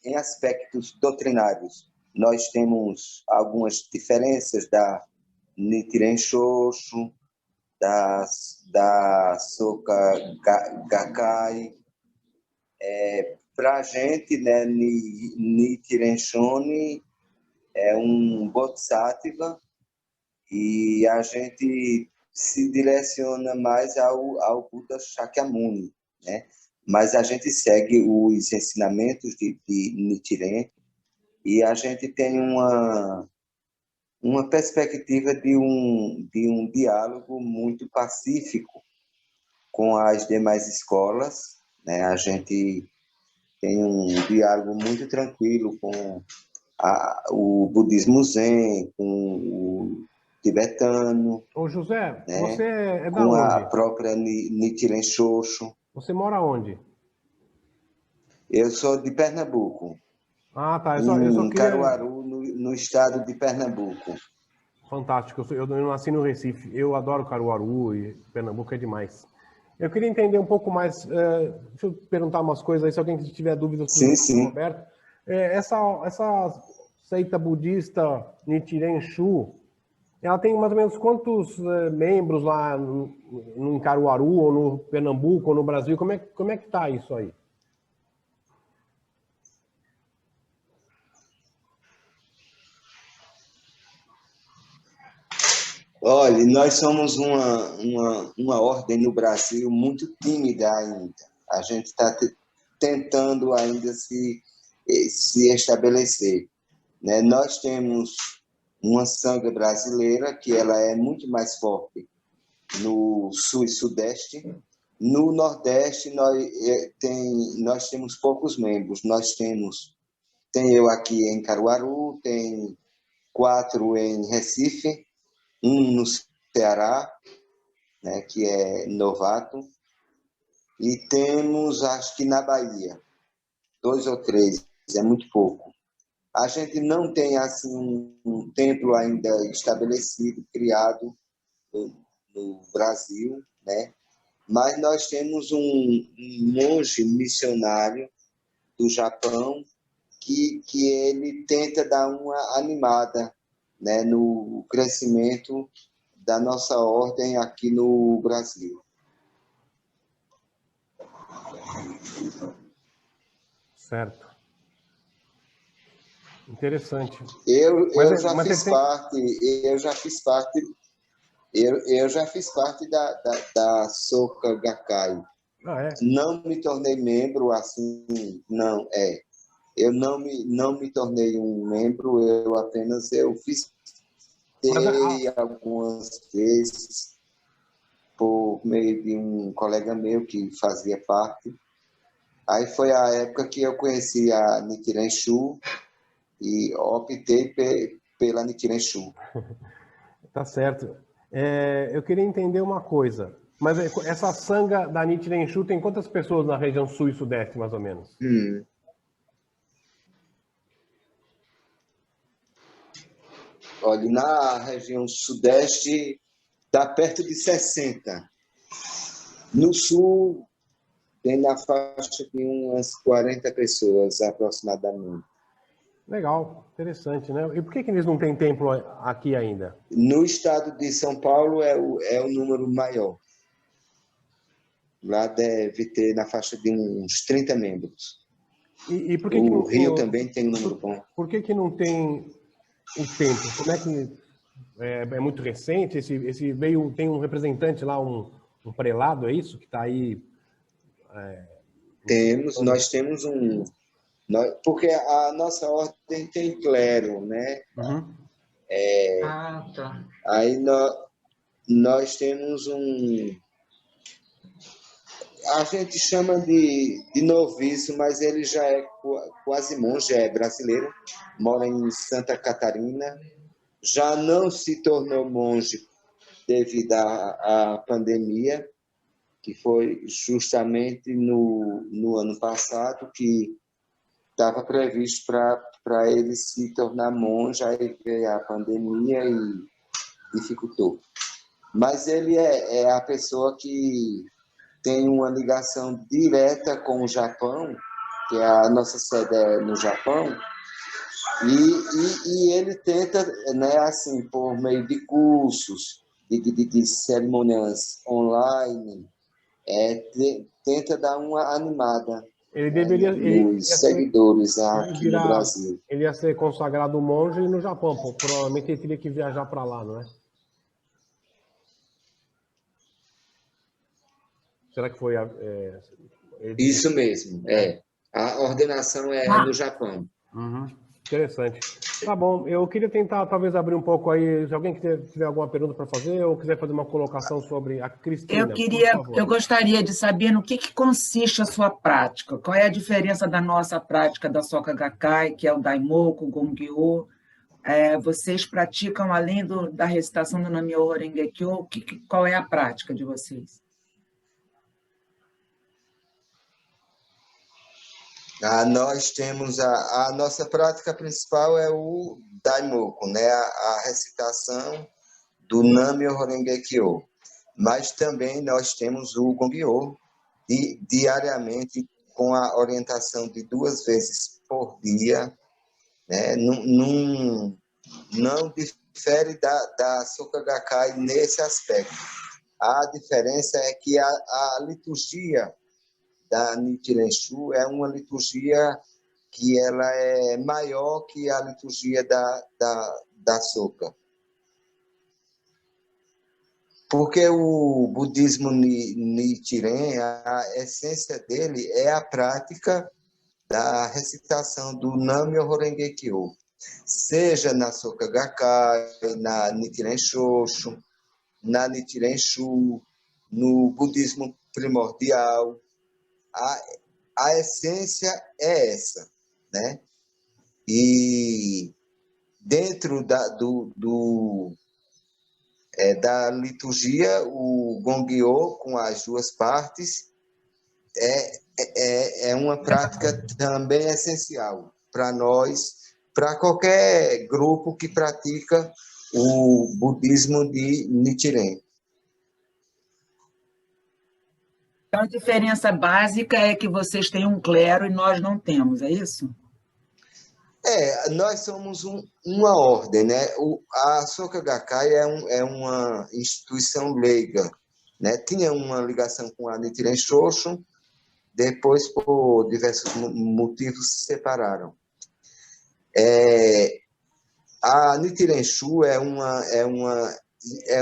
S6: em aspectos doutrinários, nós temos algumas diferenças da Nichiren Shoshu, da Soka Gakkai. Para a gente, né, Nichiren Shonin é um Bodhisattva e a gente se direciona mais ao Buda Shakyamuni, né? Mas a gente segue os ensinamentos de Nichiren e a gente tem uma perspectiva de um diálogo muito pacífico com as demais escolas, né? A gente tem um diálogo muito tranquilo com o budismo zen, com o tibetano.
S1: Ô, José,
S6: né?
S1: você é da
S6: com
S1: onde?
S6: a própria Nichiren Shoshu.
S1: Você mora onde?
S6: Eu sou de Pernambuco,
S1: Ah, tá. Eu só
S6: em
S1: queria...
S6: Caruaru, no estado de Pernambuco.
S1: Fantástico. Eu nasci no Recife. Eu adoro Caruaru e Pernambuco é demais. Eu queria entender um pouco mais. Deixa eu perguntar umas coisas aí, se alguém tiver dúvidas sobre o
S6: Sim.
S1: Roberto. Essa seita budista Nichiren Shu, ela tem mais ou menos quantos membros lá em Caruaru, ou no Pernambuco, ou no Brasil? Como é que tá isso aí?
S6: Olha, nós somos uma ordem no Brasil muito tímida ainda. A gente está tentando ainda se estabelecer, né? Nós temos uma sangha brasileira que ela é muito mais forte no sul e sudeste. No nordeste nós temos poucos membros. Tem eu aqui em Caruaru, tem 4 em Recife, um no Ceará, né, que é novato, e temos, acho que na Bahia, 2 ou 3, é muito pouco. A gente não tem assim um templo ainda estabelecido, criado no Brasil, né? Mas nós temos um monge missionário do Japão que ele tenta dar uma animada, né, no crescimento da nossa ordem aqui no Brasil.
S1: Certo. Interessante.
S6: Eu já fiz parte da Soka Gakkai.
S1: Ah, é?
S6: Não me tornei membro assim, não, eu não me tornei um membro, eu fiz algumas vezes por meio de um colega meu que fazia parte. Aí foi a época que eu conheci a Nichiren Shu e optei pela Nichiren Shu.
S1: Tá certo. Eu queria entender uma coisa. Mas essa sangha da Nichiren Shu tem quantas pessoas na região sul e sudeste, mais ou menos?
S6: Olha, na região sudeste está perto de 60. No sul tem na faixa de umas 40 pessoas aproximadamente.
S1: Legal, interessante, né? E por que eles não têm templo aqui ainda?
S6: No estado de São Paulo é o número maior. Lá deve ter na faixa de uns 30 membros.
S1: E por que
S6: o Rio também tem um número bom.
S1: Por que não tem o templo? Como é que é muito recente? Tem um representante lá, um prelado, é isso? Que está aí...
S6: Nós temos porque a nossa ordem tem clero, né?
S1: Uhum.
S2: Tá.
S6: Aí nós temos a gente chama de noviço, mas ele já é quase monge, é brasileiro, mora em Santa Catarina, já não se tornou monge devido à pandemia, que foi justamente no ano passado que estava previsto para ele se tornar monge, aí veio a pandemia e dificultou. Mas ele é a pessoa que tem uma ligação direta com o Japão, que a nossa sede é no Japão, e ele tenta, né, assim, por meio de cursos, de cerimônias online, tenta dar uma animada.
S1: Ele deveria...
S6: nos seguidores aqui no Brasil.
S1: Ele ia ser consagrado monge no Japão, pô. Provavelmente ele teria que viajar para lá, não é? Será que foi...
S6: Isso mesmo, é. A ordenação é no Japão.
S1: Uhum. Interessante. Tá bom, eu queria tentar talvez abrir um pouco aí, se alguém tiver alguma pergunta para fazer ou quiser fazer uma colocação sobre a Cristina, por favor.
S7: Eu gostaria de saber no que consiste a sua prática. Qual é a diferença da nossa prática da Soka Gakkai, que é o Daimoku, o Gongyo? Vocês praticam, além da recitação do Nam-myoho Renge Kyo, qual é a prática de vocês?
S6: Nós temos a nossa prática principal é o Daimoku, né? A recitação do Nam-myoho Renge Kyo. Mas também nós temos o Gongyo, diariamente com a orientação de 2 vezes por dia, né? Não difere da Soka Gakkai nesse aspecto. A diferença é que a liturgia da Nichiren Shu é uma liturgia que ela é maior que a liturgia da Soka. Porque o budismo Nichiren, a essência dele é a prática da recitação do Nam-myoho Renge Kyo, seja na Soka Gakkai, na Nichiren Shoshu, na Nichiren Shu, no budismo primordial. A essência é essa, né? E dentro da liturgia, o Gongyo, com as 2 partes, é uma prática também essencial para nós, para qualquer grupo que pratica o budismo de Nichiren.
S7: Então, a diferença básica é que vocês têm um clero e nós não temos, é isso?
S6: Nós somos uma ordem, né? A Soka Gakkai é uma instituição leiga, né? Tinha uma ligação com a Nichiren Shoshu, depois, por diversos motivos, se separaram. A Nichiren Shu é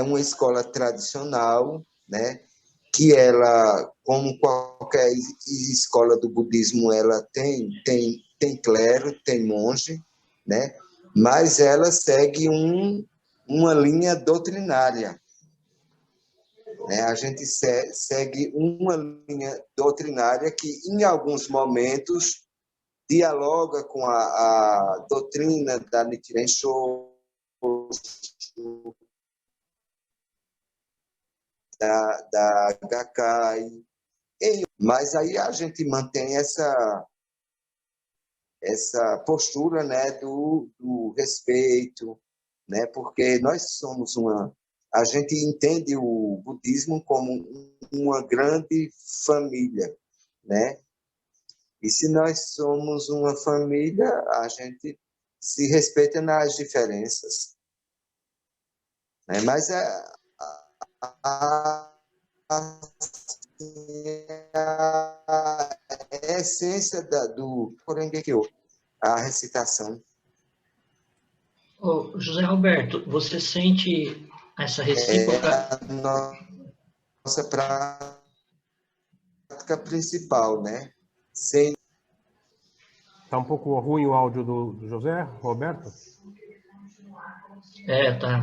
S6: uma escola tradicional, né? Que ela, como qualquer escola do budismo, ela tem clero, tem monge, né? Mas ela segue uma linha doutrinária, né? A gente segue uma linha doutrinária que, em alguns momentos, dialoga com a doutrina da Nichiren Shoshu, da Gakkai, mas aí a gente mantém essa postura, né, do respeito, né, porque nós somos a gente entende o budismo como uma grande família, né, e se nós somos uma família, a gente se respeita nas diferenças, né, mas a essência do Renge Kyo, a recitação.
S2: José Roberto, você sente essa recíproca?
S6: É a nossa prática principal, né?
S1: Tá um pouco ruim o áudio do José Roberto?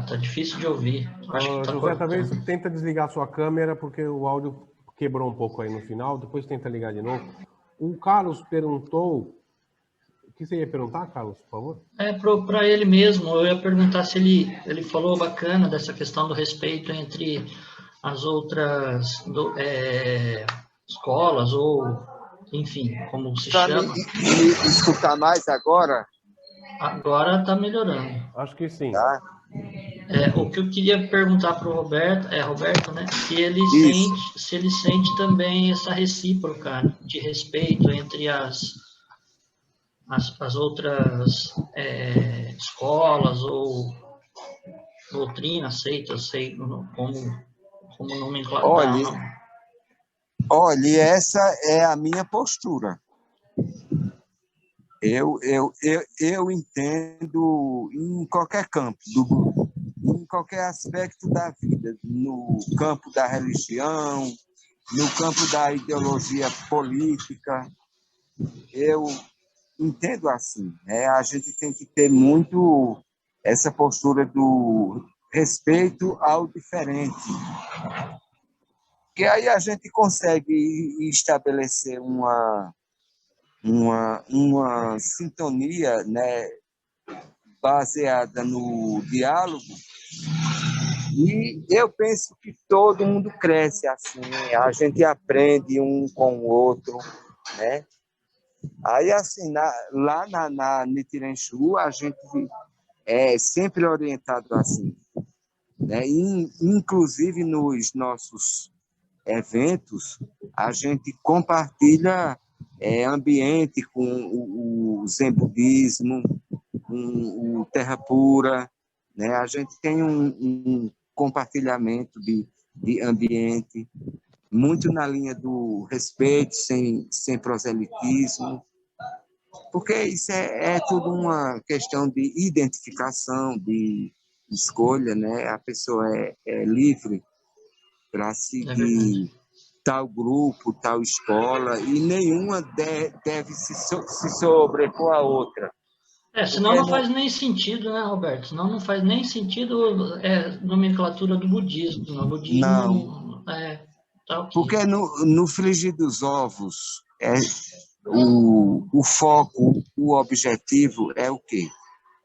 S2: Tá difícil de ouvir. Acho que tá
S1: José,
S2: cortando.
S1: talvez tenta desligar sua câmera, porque o áudio quebrou um pouco aí no final, depois tenta ligar de novo. O Carlos perguntou... O que você ia perguntar, Carlos, por favor?
S2: Para ele mesmo, eu ia perguntar se ele falou bacana dessa questão do respeito entre as outras escolas, ou, enfim, como se chama.
S6: Me escutar mais agora?
S2: Agora está melhorando.
S1: Acho que sim.
S6: Tá.
S2: O que eu queria perguntar para o Roberto, né, se ele sente também essa recíproca de respeito entre as outras escolas ou doutrinas, seitas, sei como nomenclatura.
S6: Olha, essa é a minha postura. Eu entendo em qualquer campo, em qualquer aspecto da vida, no campo da religião, no campo da ideologia política. Eu entendo assim, né? A gente tem que ter muito essa postura do respeito ao diferente, que aí a gente consegue estabelecer uma sintonia, né, baseada no diálogo, e eu penso que todo mundo cresce assim, a gente aprende um com o outro, né? Aí, assim, lá na Nitirenchu, a gente é sempre orientado assim, né? Inclusive nos nossos eventos, a gente compartilha ambiente com o Zen Budismo, com o Terra Pura, né? A gente tem um compartilhamento de ambiente, muito na linha do respeito, sem proselitismo, porque isso é tudo uma questão de identificação, de escolha, né? A pessoa é livre para seguir tal grupo, tal escola, e nenhuma deve se sobrepor à outra.
S2: Senão não faz nem sentido, né, Roberto? Senão não faz nem sentido nomenclatura do budismo. O budismo
S6: não.
S2: Tá okay.
S6: Porque no frigir dos ovos, o foco, o objetivo é o quê?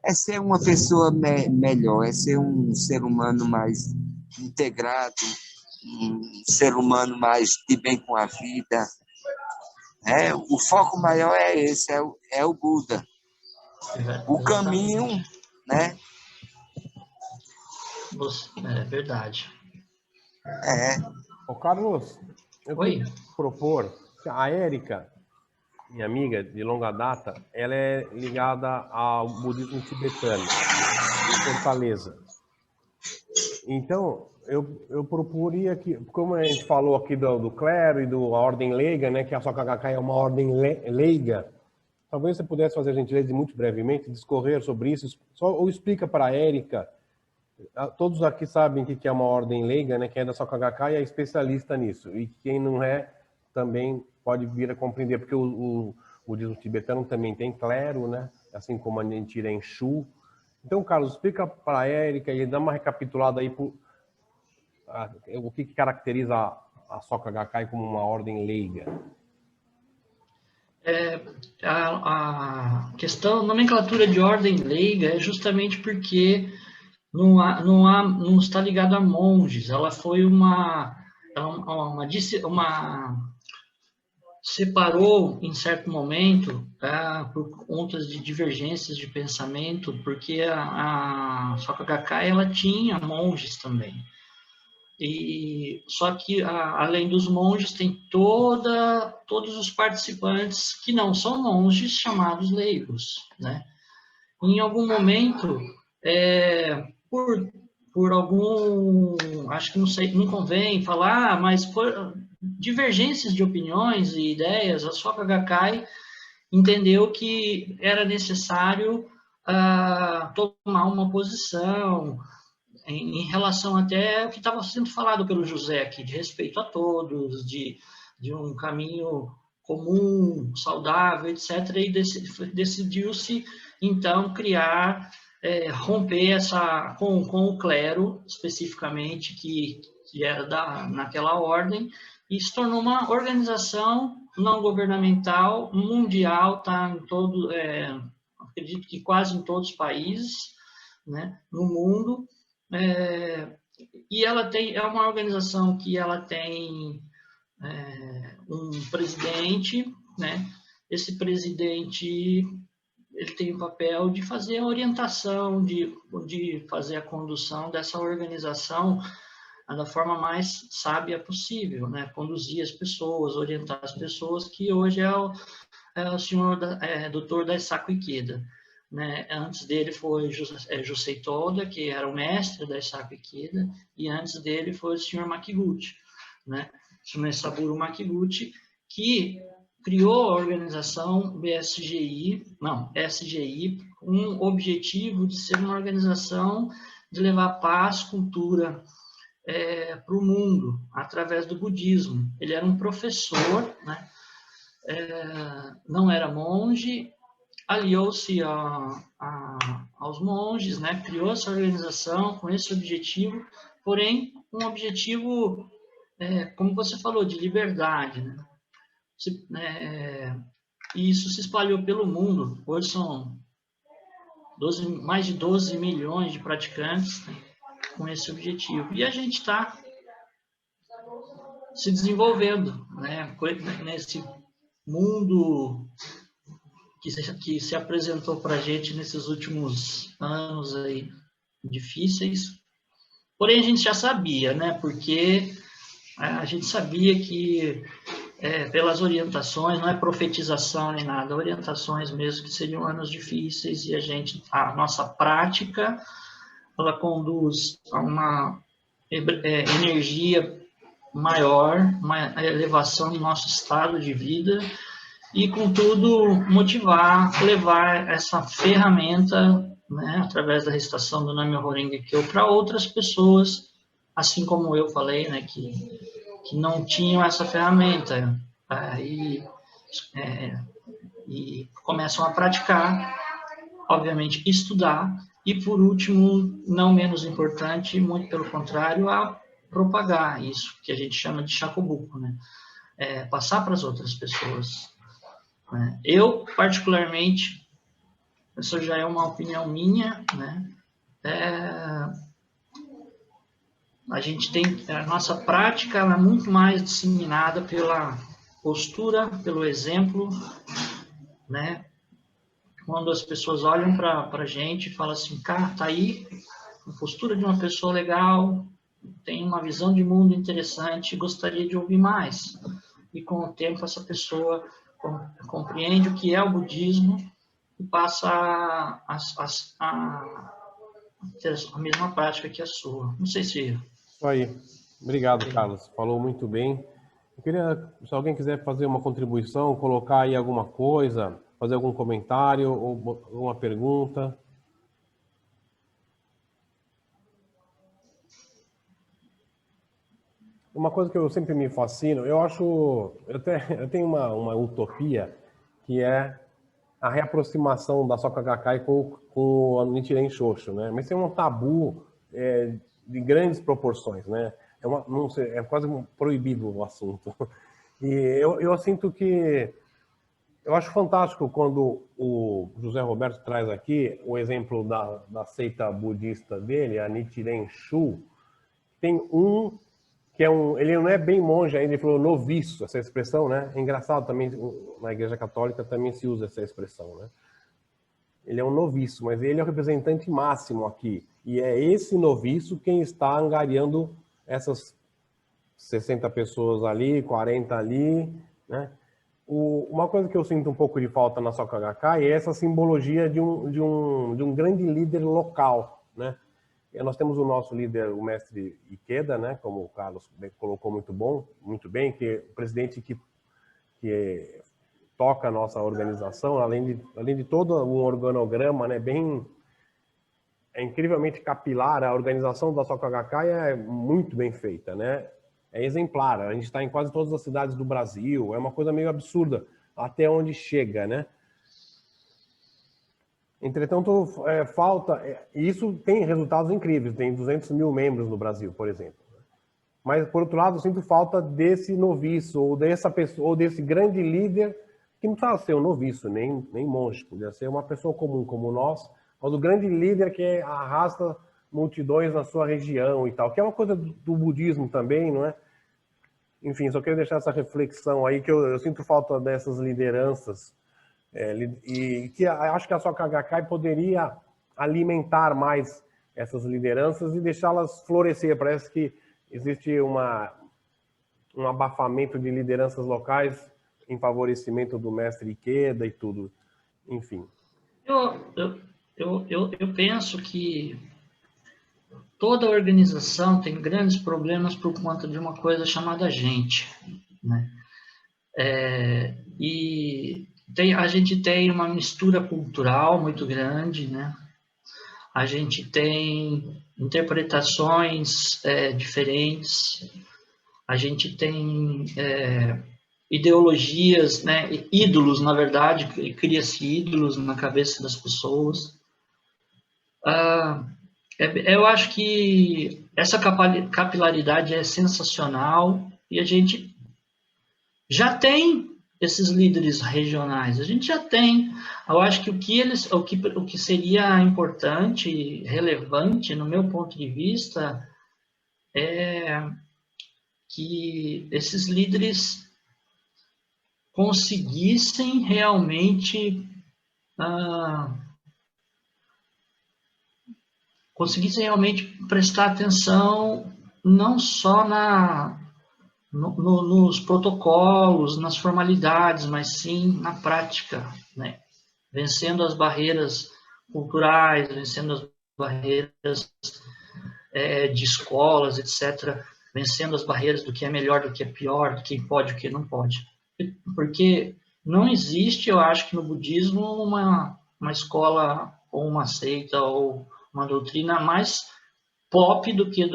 S6: É ser uma pessoa melhor, é ser um ser humano mais integrado, um ser humano mais de bem com a vida. O foco maior é esse, é o Buda. O caminho, né?
S2: É verdade.
S1: Ô, Carlos, eu queria propor, a Érica, minha amiga de longa data, ela é ligada ao budismo tibetano, em Fortaleza. Então, eu proporia que, como a gente falou aqui do clero e da ordem leiga, né, que a Soka Gakkai é uma ordem leiga, talvez você pudesse fazer a gentileza de, muito brevemente, discorrer sobre isso, ou explica para a Érica. Todos aqui sabem o que é uma ordem leiga, né? Quem é da Soka Gakkai é especialista nisso. E quem não é, também pode vir a compreender, porque o budismo tibetano também tem clero, né? Assim como a Nichiren-shu. Então, Carlos, explica para a Érica e dá uma recapitulada aí o que caracteriza a Soka Gakkai como uma ordem leiga.
S2: A questão, nomenclatura de ordem leiga é justamente porque não está ligado a monges. Ela foi separou em certo momento, por contas de divergências de pensamento, porque a Soka Gakkai ela tinha monges também. E só que além dos monges tem todos os participantes que não são monges, chamados leigos, né? Em algum momento, por algum, acho que não sei, não convém falar, mas por divergências de opiniões e ideias, a Soka Gakkai entendeu que era necessário tomar uma posição em relação até ao que estava sendo falado pelo José aqui, de respeito a todos, de um caminho comum, saudável, etc. E decidiu-se, então, criar, romper com o clero, especificamente, que era naquela ordem, e se tornou uma organização não governamental, mundial, tá em todo, acredito que quase em todos os países, né, no mundo. E ela é uma organização que ela tem um presidente, né? Esse presidente ele tem o papel de fazer a orientação, de fazer a condução dessa organização da forma mais sábia possível, né? Conduzir as pessoas, orientar as pessoas, que hoje é o senhor Dr. Daisaku Ikeda. Né? Antes dele foi Jusei Toda, que era o mestre da Daisaku Ikeda, e antes dele foi o senhor Makiguchi, né? O senhor Saburo Makiguchi, que criou a organização SGI, com o objetivo de ser uma organização de levar paz, cultura, para o mundo através do budismo. Ele era um professor, né? Não era monge, aliou-se aos monges, né? Criou essa organização com esse objetivo, porém um objetivo, como você falou, de liberdade, né? E isso se espalhou pelo mundo. Hoje são mais de 12 milhões de praticantes, né, com esse objetivo. E a gente está se desenvolvendo, né, nesse mundo que se apresentou para a gente nesses últimos anos aí, difíceis. Porém, a gente já sabia, né, porque a gente sabia que pelas orientações, não é profetização nem nada, orientações mesmo, que seriam anos difíceis, e a nossa prática, ela conduz a uma energia maior, uma elevação do nosso estado de vida, e, contudo, motivar, levar essa ferramenta, né, através da recitação do Nam-myoho Renge Kyo, para outras pessoas, assim como eu falei, né, que não tinham essa ferramenta, e começam a praticar, obviamente, estudar, e, por último, não menos importante, muito pelo contrário, a propagar isso, que a gente chama de shakobuku, né? Passar para as outras pessoas. Né? Eu, particularmente, isso já é uma opinião minha, né? A nossa prática, ela é muito mais disseminada pela postura, pelo exemplo, né? Quando as pessoas olham para a gente e falam assim, cara, tá aí a postura de uma pessoa legal, tem uma visão de mundo interessante, gostaria de ouvir mais. E com o tempo essa pessoa compreende o que é o budismo e passa a ter a mesma prática que a sua. Não sei se...
S1: Isso aí. Obrigado, Carlos. Falou muito bem. Eu queria, se alguém quiser fazer uma contribuição, colocar aí alguma coisa, fazer algum comentário ou uma pergunta. Uma coisa que eu sempre me fascino, eu tenho uma utopia, que é a reaproximação da Soka Gakkai com o Nichiren Shoshu, né? Mas tem um tabu de grandes proporções, né? Não sei, é quase proibido o assunto. E eu sinto que... Eu acho fantástico quando o José Roberto traz aqui o exemplo da seita budista dele, a Nichiren Shu. Tem que ele não é bem monge ainda, ele falou noviço, essa expressão, né? É engraçado também, na Igreja Católica também se usa essa expressão, né? Ele é um noviço, mas ele é o representante máximo aqui. E é esse noviço quem está angariando essas 60 pessoas ali, 40 ali, né? Uma coisa que eu sinto um pouco de falta na Soka Gakkai é essa simbologia de um grande líder local, né? E nós temos o nosso líder, o mestre Ikeda, né? Como o Carlos colocou muito bem, que é o presidente que toca a nossa organização, além de todo um organograma, né? É incrivelmente capilar. A organização da Soka Gakkai é muito bem feita, né? É exemplar. A gente está em quase todas as cidades do Brasil. É uma coisa meio absurda até onde chega, né? Entretanto, falta... Isso tem resultados incríveis. Tem 200 mil membros no Brasil, por exemplo. Mas, por outro lado, eu sinto falta desse noviço, ou dessa pessoa, ou desse grande líder, que não precisava ser um noviço, nem monge. Podia ser uma pessoa comum como nós, mas o grande líder que arrasta multidões na sua região e tal, que é uma coisa do budismo também, não é? Enfim, só queria deixar essa reflexão aí, que eu sinto falta dessas lideranças, e que acho que a Soka Gakkai poderia alimentar mais essas lideranças e deixá-las florescer. Parece que existe um abafamento de lideranças locais em favorecimento do mestre Ikeda e tudo. Enfim.
S2: Eu penso que toda organização tem grandes problemas por conta de uma coisa chamada gente, né? A gente tem uma mistura cultural muito grande, né? a gente tem interpretações diferentes, a gente tem ideologias, né, ídolos, na verdade, cria-se ídolos na cabeça das pessoas. Eu acho que essa capilaridade é sensacional e a gente já tem esses líderes regionais, a gente já tem. Eu acho que o que seria importante, relevante, no meu ponto de vista, é que esses líderes conseguissem realmente prestar atenção não só nos protocolos, nas formalidades, mas sim na prática, né? Vencendo as barreiras culturais, vencendo as barreiras de escolas, etc., vencendo as barreiras do que é melhor, do que é pior, do que pode, do que não pode. Porque não existe, eu acho que no budismo, uma escola ou uma seita ou uma doutrina mais pop do que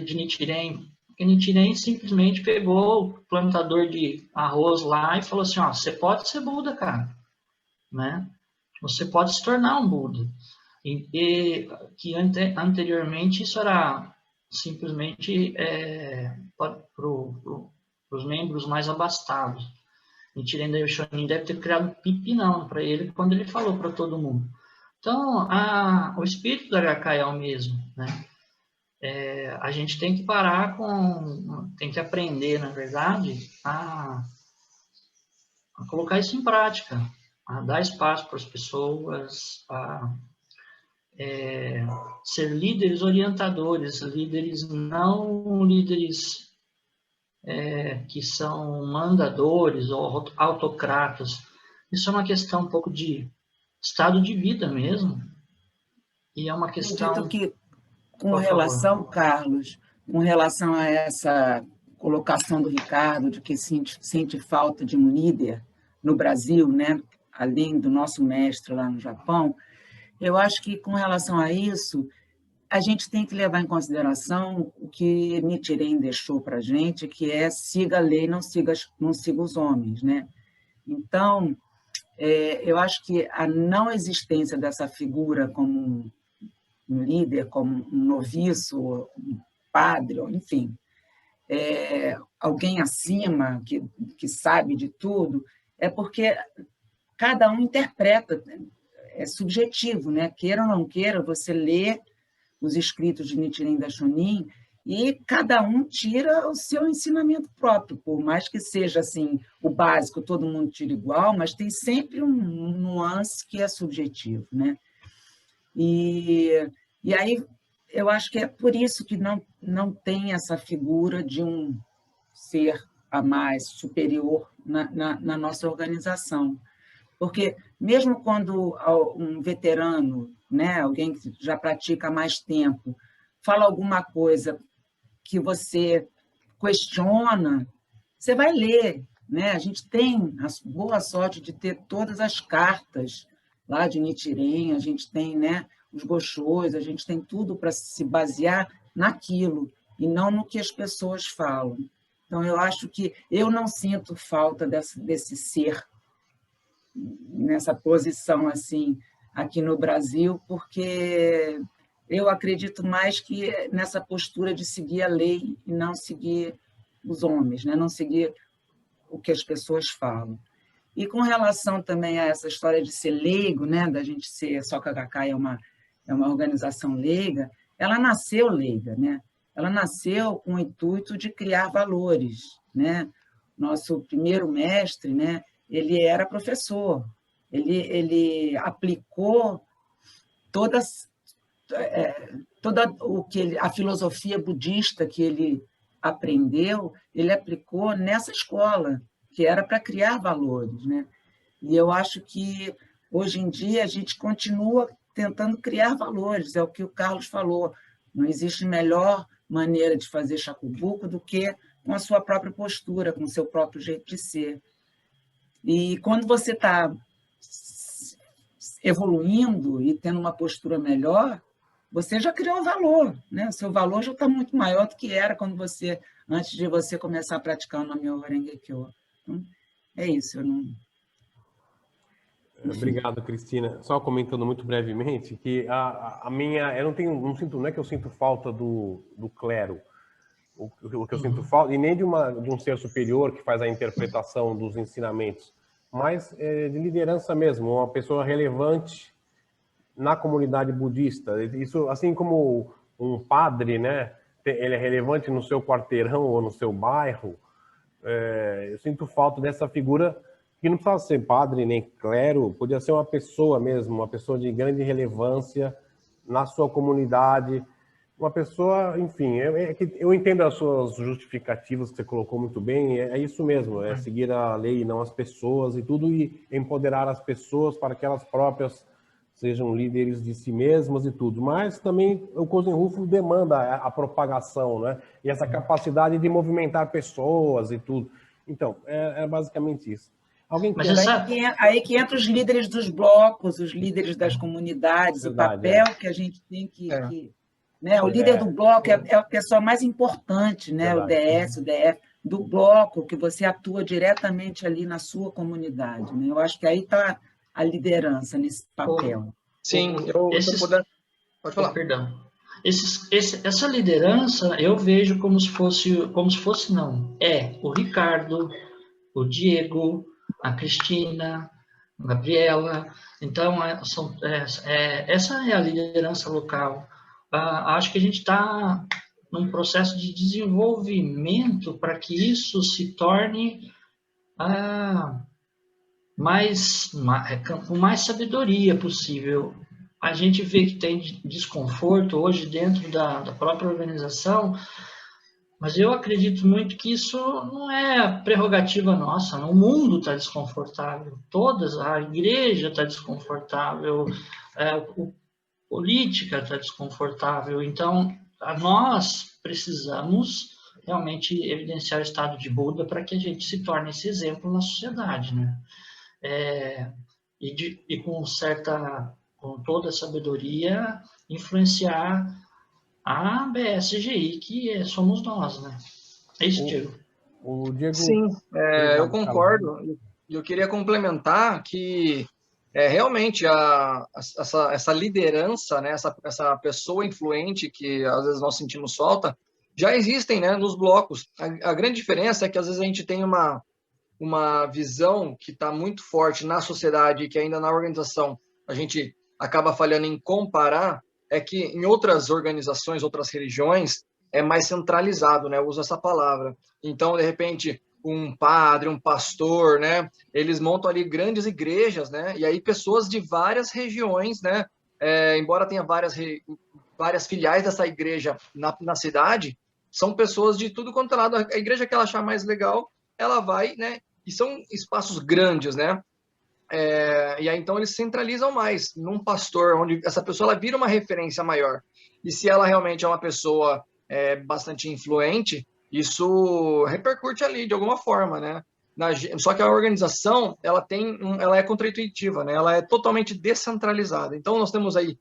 S2: de Nichiren. Porque Nichiren simplesmente pegou o plantador de arroz lá e falou assim, ó, você pode ser Buda, cara, né? Você pode se tornar um Buda. E que anteriormente isso era simplesmente para os membros mais abastados. Nichiren Daishonin deve ter criado um pipinão para ele quando ele falou para todo mundo. Então, o espírito da Gakkai é o mesmo, né? A gente tem que tem que aprender, na verdade, a colocar isso em prática, a dar espaço para as pessoas, a ser líderes orientadores, líderes não líderes que são mandadores ou autocratas. Isso é uma questão um pouco de estado de vida mesmo, e é uma questão...
S7: Acredito que, com relação, Carlos, com relação a essa colocação do Ricardo, de que sente falta de um líder no Brasil, né, além do nosso mestre lá no Japão, eu acho que, com relação a isso, a gente tem que levar em consideração o que Nichiren deixou para a gente, que é siga a lei, não siga os homens, né? Então, eu acho que a não existência dessa figura como um líder, como um noviço, um padre, enfim, alguém acima que sabe de tudo, é porque cada um interpreta, é subjetivo, né? Queira ou não queira, você lê os escritos de Nichiren Daishonin e cada um tira o seu ensinamento próprio, por mais que seja assim, o básico, todo mundo tira igual, mas tem sempre um nuance que é subjetivo, né? E aí eu acho que é por isso que não tem essa figura de um ser a mais superior na nossa organização. Porque mesmo quando um veterano, né, alguém que já pratica há mais tempo, fala alguma coisa que você questiona, você vai ler, né? A gente tem a boa sorte de ter todas as cartas lá de Nichiren, a gente tem, né, os goshos, a gente tem tudo para se basear naquilo e não no que as pessoas falam. Então, eu acho que eu não sinto falta desse ser nessa posição assim aqui no Brasil, porque eu acredito mais que nessa postura de seguir a lei e não seguir os homens, né? Não seguir o que as pessoas falam. E com relação também a essa história de ser leigo, né? Da gente ser, só que a Gakkai é uma organização leiga, ela nasceu leiga, né? Ela nasceu com o intuito de criar valores, né? Nosso primeiro mestre, né? Ele era professor, ele aplicou toda a filosofia budista que ele aprendeu, ele aplicou nessa escola, que era para criar valores, né? E eu acho que, hoje em dia, a gente continua tentando criar valores, é o que o Carlos falou, não existe melhor maneira de fazer Shakubuku do que com a sua própria postura, com o seu próprio jeito de ser. E quando você está evoluindo e tendo uma postura melhor, você já criou um valor, né? O seu valor já está muito maior do que era antes de você começar a praticar o Namyo Renge-kyo. Então, é isso, eu não...
S1: Obrigado, Cristina. Só comentando muito brevemente que a minha, eu não é que eu sinto falta do clero, o que eu sinto falta, e nem de um ser superior que faz a interpretação dos ensinamentos, mas de liderança mesmo, uma pessoa relevante na comunidade budista. Isso, assim como um padre, né, ele é relevante no seu quarteirão ou no seu bairro, eu sinto falta dessa figura que não precisava ser padre nem clero, podia ser uma pessoa mesmo, uma pessoa de grande relevância na sua comunidade, uma pessoa, enfim, eu entendo as suas justificativas que você colocou muito bem, é isso mesmo, é seguir a lei e não as pessoas e tudo, e empoderar as pessoas para que elas próprias sejam líderes de si mesmas e tudo, mas também o Kozen Rufu demanda a propagação, né? E essa capacidade de movimentar pessoas e tudo. Então, é basicamente isso.
S2: Mas
S7: aí que entra os líderes dos blocos, os líderes das comunidades,
S1: Verdade,
S7: o papel que a gente tem que né? O líder do bloco é a pessoa mais importante, né? O DS, o DF, do bloco, que você atua diretamente ali na sua comunidade. Né? Eu acho que aí está a liderança nesse papel.
S4: Sim, pode falar.
S2: Perdão. Essa liderança eu vejo como se fosse não. É o Ricardo, o Diego, a Cristina, a Gabriela. Então, essa é a liderança local. Acho que a gente está num processo de desenvolvimento para que isso se torne com mais sabedoria possível. A gente vê que tem desconforto hoje dentro da própria organização, mas eu acredito muito que isso não é prerrogativa nossa. O mundo está desconfortável, a igreja está desconfortável, política está desconfortável. Então, nós precisamos realmente evidenciar o estado de Buda para que a gente se torne esse exemplo na sociedade, né? E com toda a sabedoria, influenciar a BSGI, que somos nós, né? É isso, Diego.
S1: O Diego...
S4: Sim, eu concordo. E eu queria complementar que realmente essa liderança, né, essa pessoa influente que às vezes nós sentimos falta, já existem, né, nos blocos. A grande diferença é que às vezes a gente tem uma visão que está muito forte na sociedade e que ainda na organização a gente acaba falhando em comparar, é que em outras organizações, outras religiões, é mais centralizado, né? Eu uso essa palavra. Então, de repente, um padre, um pastor, né? Eles montam ali grandes igrejas, né? E aí pessoas de várias regiões, né? Embora tenha várias filiais dessa igreja na cidade, são pessoas de tudo quanto é lado. A igreja que ela achar mais legal, ela vai, né? E são espaços grandes, né? E aí, então, eles centralizam mais num pastor, onde essa pessoa ela vira uma referência maior. E se ela realmente é uma pessoa bastante influente, isso repercute ali de alguma forma, né? Só que a organização, ela é contraintuitiva, né? Ela é totalmente descentralizada. Então, nós temos aí,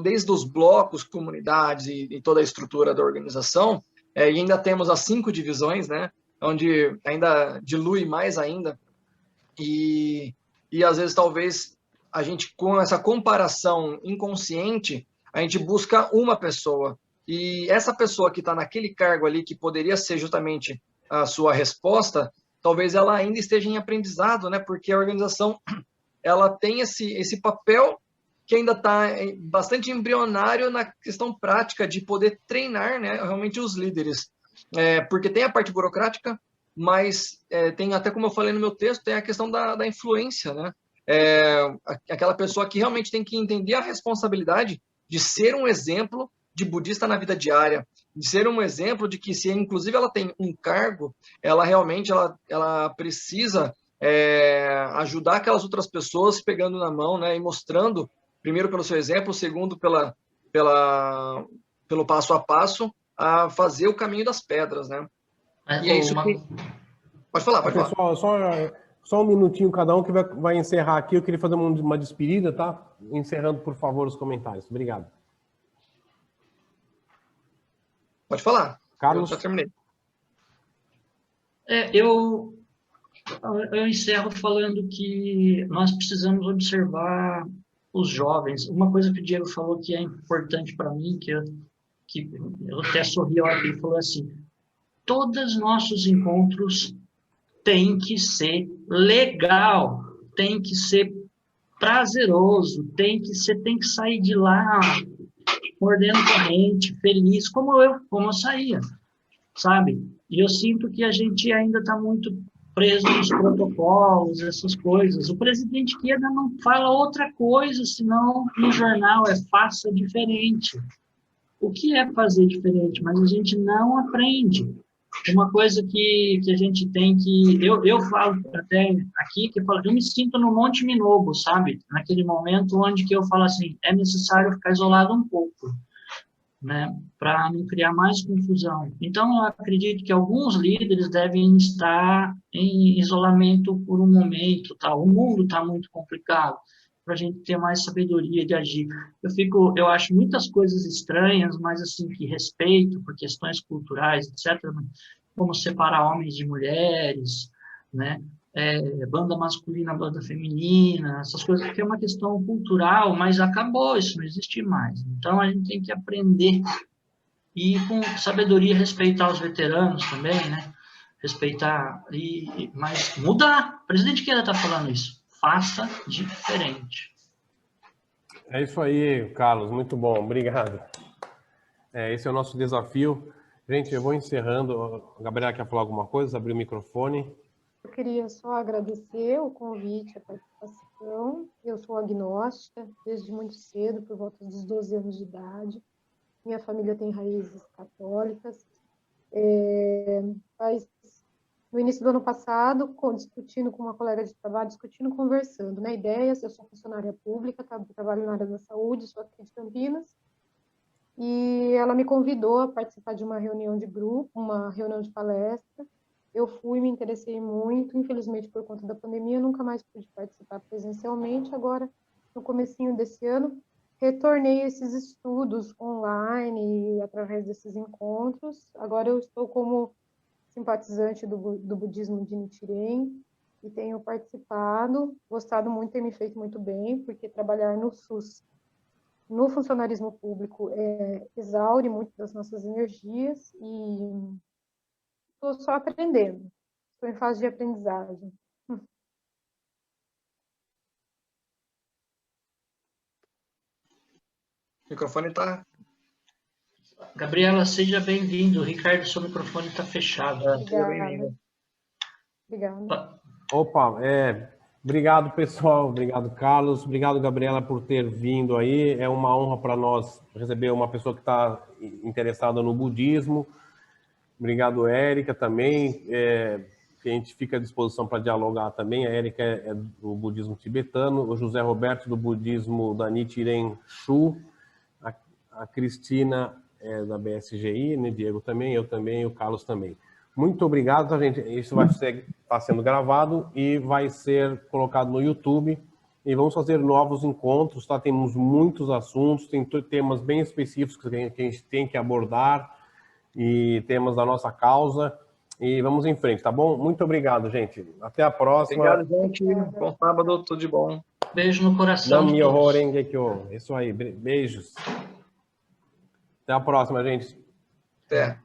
S4: desde os blocos, comunidades e toda a estrutura da organização, e ainda temos as 5 divisões, né? Onde ainda dilui mais ainda. E às vezes, talvez, a gente, com essa comparação inconsciente, a gente busca uma pessoa. E essa pessoa que está naquele cargo ali, que poderia ser justamente a sua resposta, talvez ela ainda esteja em aprendizado, né? Porque a organização ela tem esse papel que ainda está bastante embrionário na questão prática de poder treinar, né, realmente os líderes. Porque tem a parte burocrática, mas tem, até como eu falei no meu texto, tem a questão da influência, né? Aquela pessoa que realmente tem que entender a responsabilidade de ser um exemplo de budista na vida diária, de ser um exemplo de que, se inclusive ela tem um cargo, ela realmente ela precisa ajudar aquelas outras pessoas pegando na mão, né, e mostrando, primeiro pelo seu exemplo, segundo pelo passo a passo, a fazer o caminho das pedras, né? E é isso que... Pode falar.
S1: Pessoal, só Só um minutinho cada um que vai encerrar aqui. Eu queria fazer uma despedida, tá? Encerrando, por favor, os comentários. Obrigado.
S4: Pode falar.
S1: Carlos?
S4: Eu já terminei.
S2: Eu encerro falando que nós precisamos observar os jovens. Uma coisa que o Diego falou que é importante para mim, que eu até sorri a hora que ele falou assim, todos os nossos encontros têm que ser legal, tem que ser prazeroso, tem que sair de lá mordendo corrente, feliz, como eu saía, sabe? E eu sinto que a gente ainda está muito preso nos protocolos, essas coisas. O presidente Queda não fala outra coisa, senão no jornal faça diferente. O que é fazer diferente? Mas a gente não aprende. Uma coisa que a gente tem que... Eu falo até aqui, eu me sinto no Monte Minobo, sabe? Naquele momento onde que eu falo assim, é necessário ficar isolado um pouco, né? Para não criar mais confusão. Então, eu acredito que alguns líderes devem estar em isolamento por um momento, tá? O mundo está muito complicado, para a gente ter mais sabedoria de agir. Eu acho muitas coisas estranhas, mas assim, que respeito por questões culturais, etc., como separar homens de mulheres, né? Banda masculina, banda feminina, essas coisas que é uma questão cultural, mas acabou, isso não existe mais. Então, a gente tem que aprender e, com sabedoria, respeitar os veteranos também, né? Respeitar, mas mudar. O presidente Queda está falando isso. Faça diferente.
S1: É isso aí, Carlos. Muito bom. Obrigado. Esse é o nosso desafio. Gente, eu vou encerrando. A Gabriela quer falar alguma coisa? Abrir o microfone.
S8: Eu queria só agradecer o convite, a participação. Eu sou agnóstica desde muito cedo, por volta dos 12 anos de idade. Minha família tem raízes católicas. No início do ano passado, discutindo com uma colega de trabalho, conversando, né? Ideias, eu sou funcionária pública, trabalho na área da saúde, sou aqui de Campinas, e ela me convidou a participar de uma reunião de grupo, uma reunião de palestra. Eu fui, me interessei muito, infelizmente por conta da pandemia, eu nunca mais pude participar presencialmente. Agora, no comecinho desse ano, retornei a esses estudos online, através desses encontros. Agora eu estou como simpatizante do budismo de Nichiren, e tenho participado, gostado muito, tem me feito muito bem, porque trabalhar no SUS, no funcionalismo público, exaure muito das nossas energias, e estou só aprendendo, estou em fase de aprendizagem.
S4: O microfone está...
S2: Gabriela, seja bem-vindo. Ricardo, seu microfone está fechado.
S8: Obrigada.
S1: Opa, obrigado, pessoal. Obrigado, Carlos. Obrigado, Gabriela, por ter vindo aí. É uma honra para nós receber uma pessoa que está interessada no budismo. Obrigado, Érica, também. Que a gente fica à disposição para dialogar também. A Érica é do budismo tibetano, o José Roberto do budismo da Nichiren Shu, a Cristina da BSGI, né? Diego também, eu também, e o Carlos também. Muito obrigado, tá, gente? Isso está sendo gravado e vai ser colocado no YouTube. E vamos fazer novos encontros, tá? Temos muitos assuntos, tem temas bem específicos que a gente tem que abordar e temas da nossa causa. E vamos em frente, tá bom? Muito obrigado, gente. Até a próxima.
S4: Obrigado, gente. Bom sábado, tudo de bom.
S2: Beijo no coração.
S1: Isso aí, beijos. Até a próxima, gente.
S4: Até.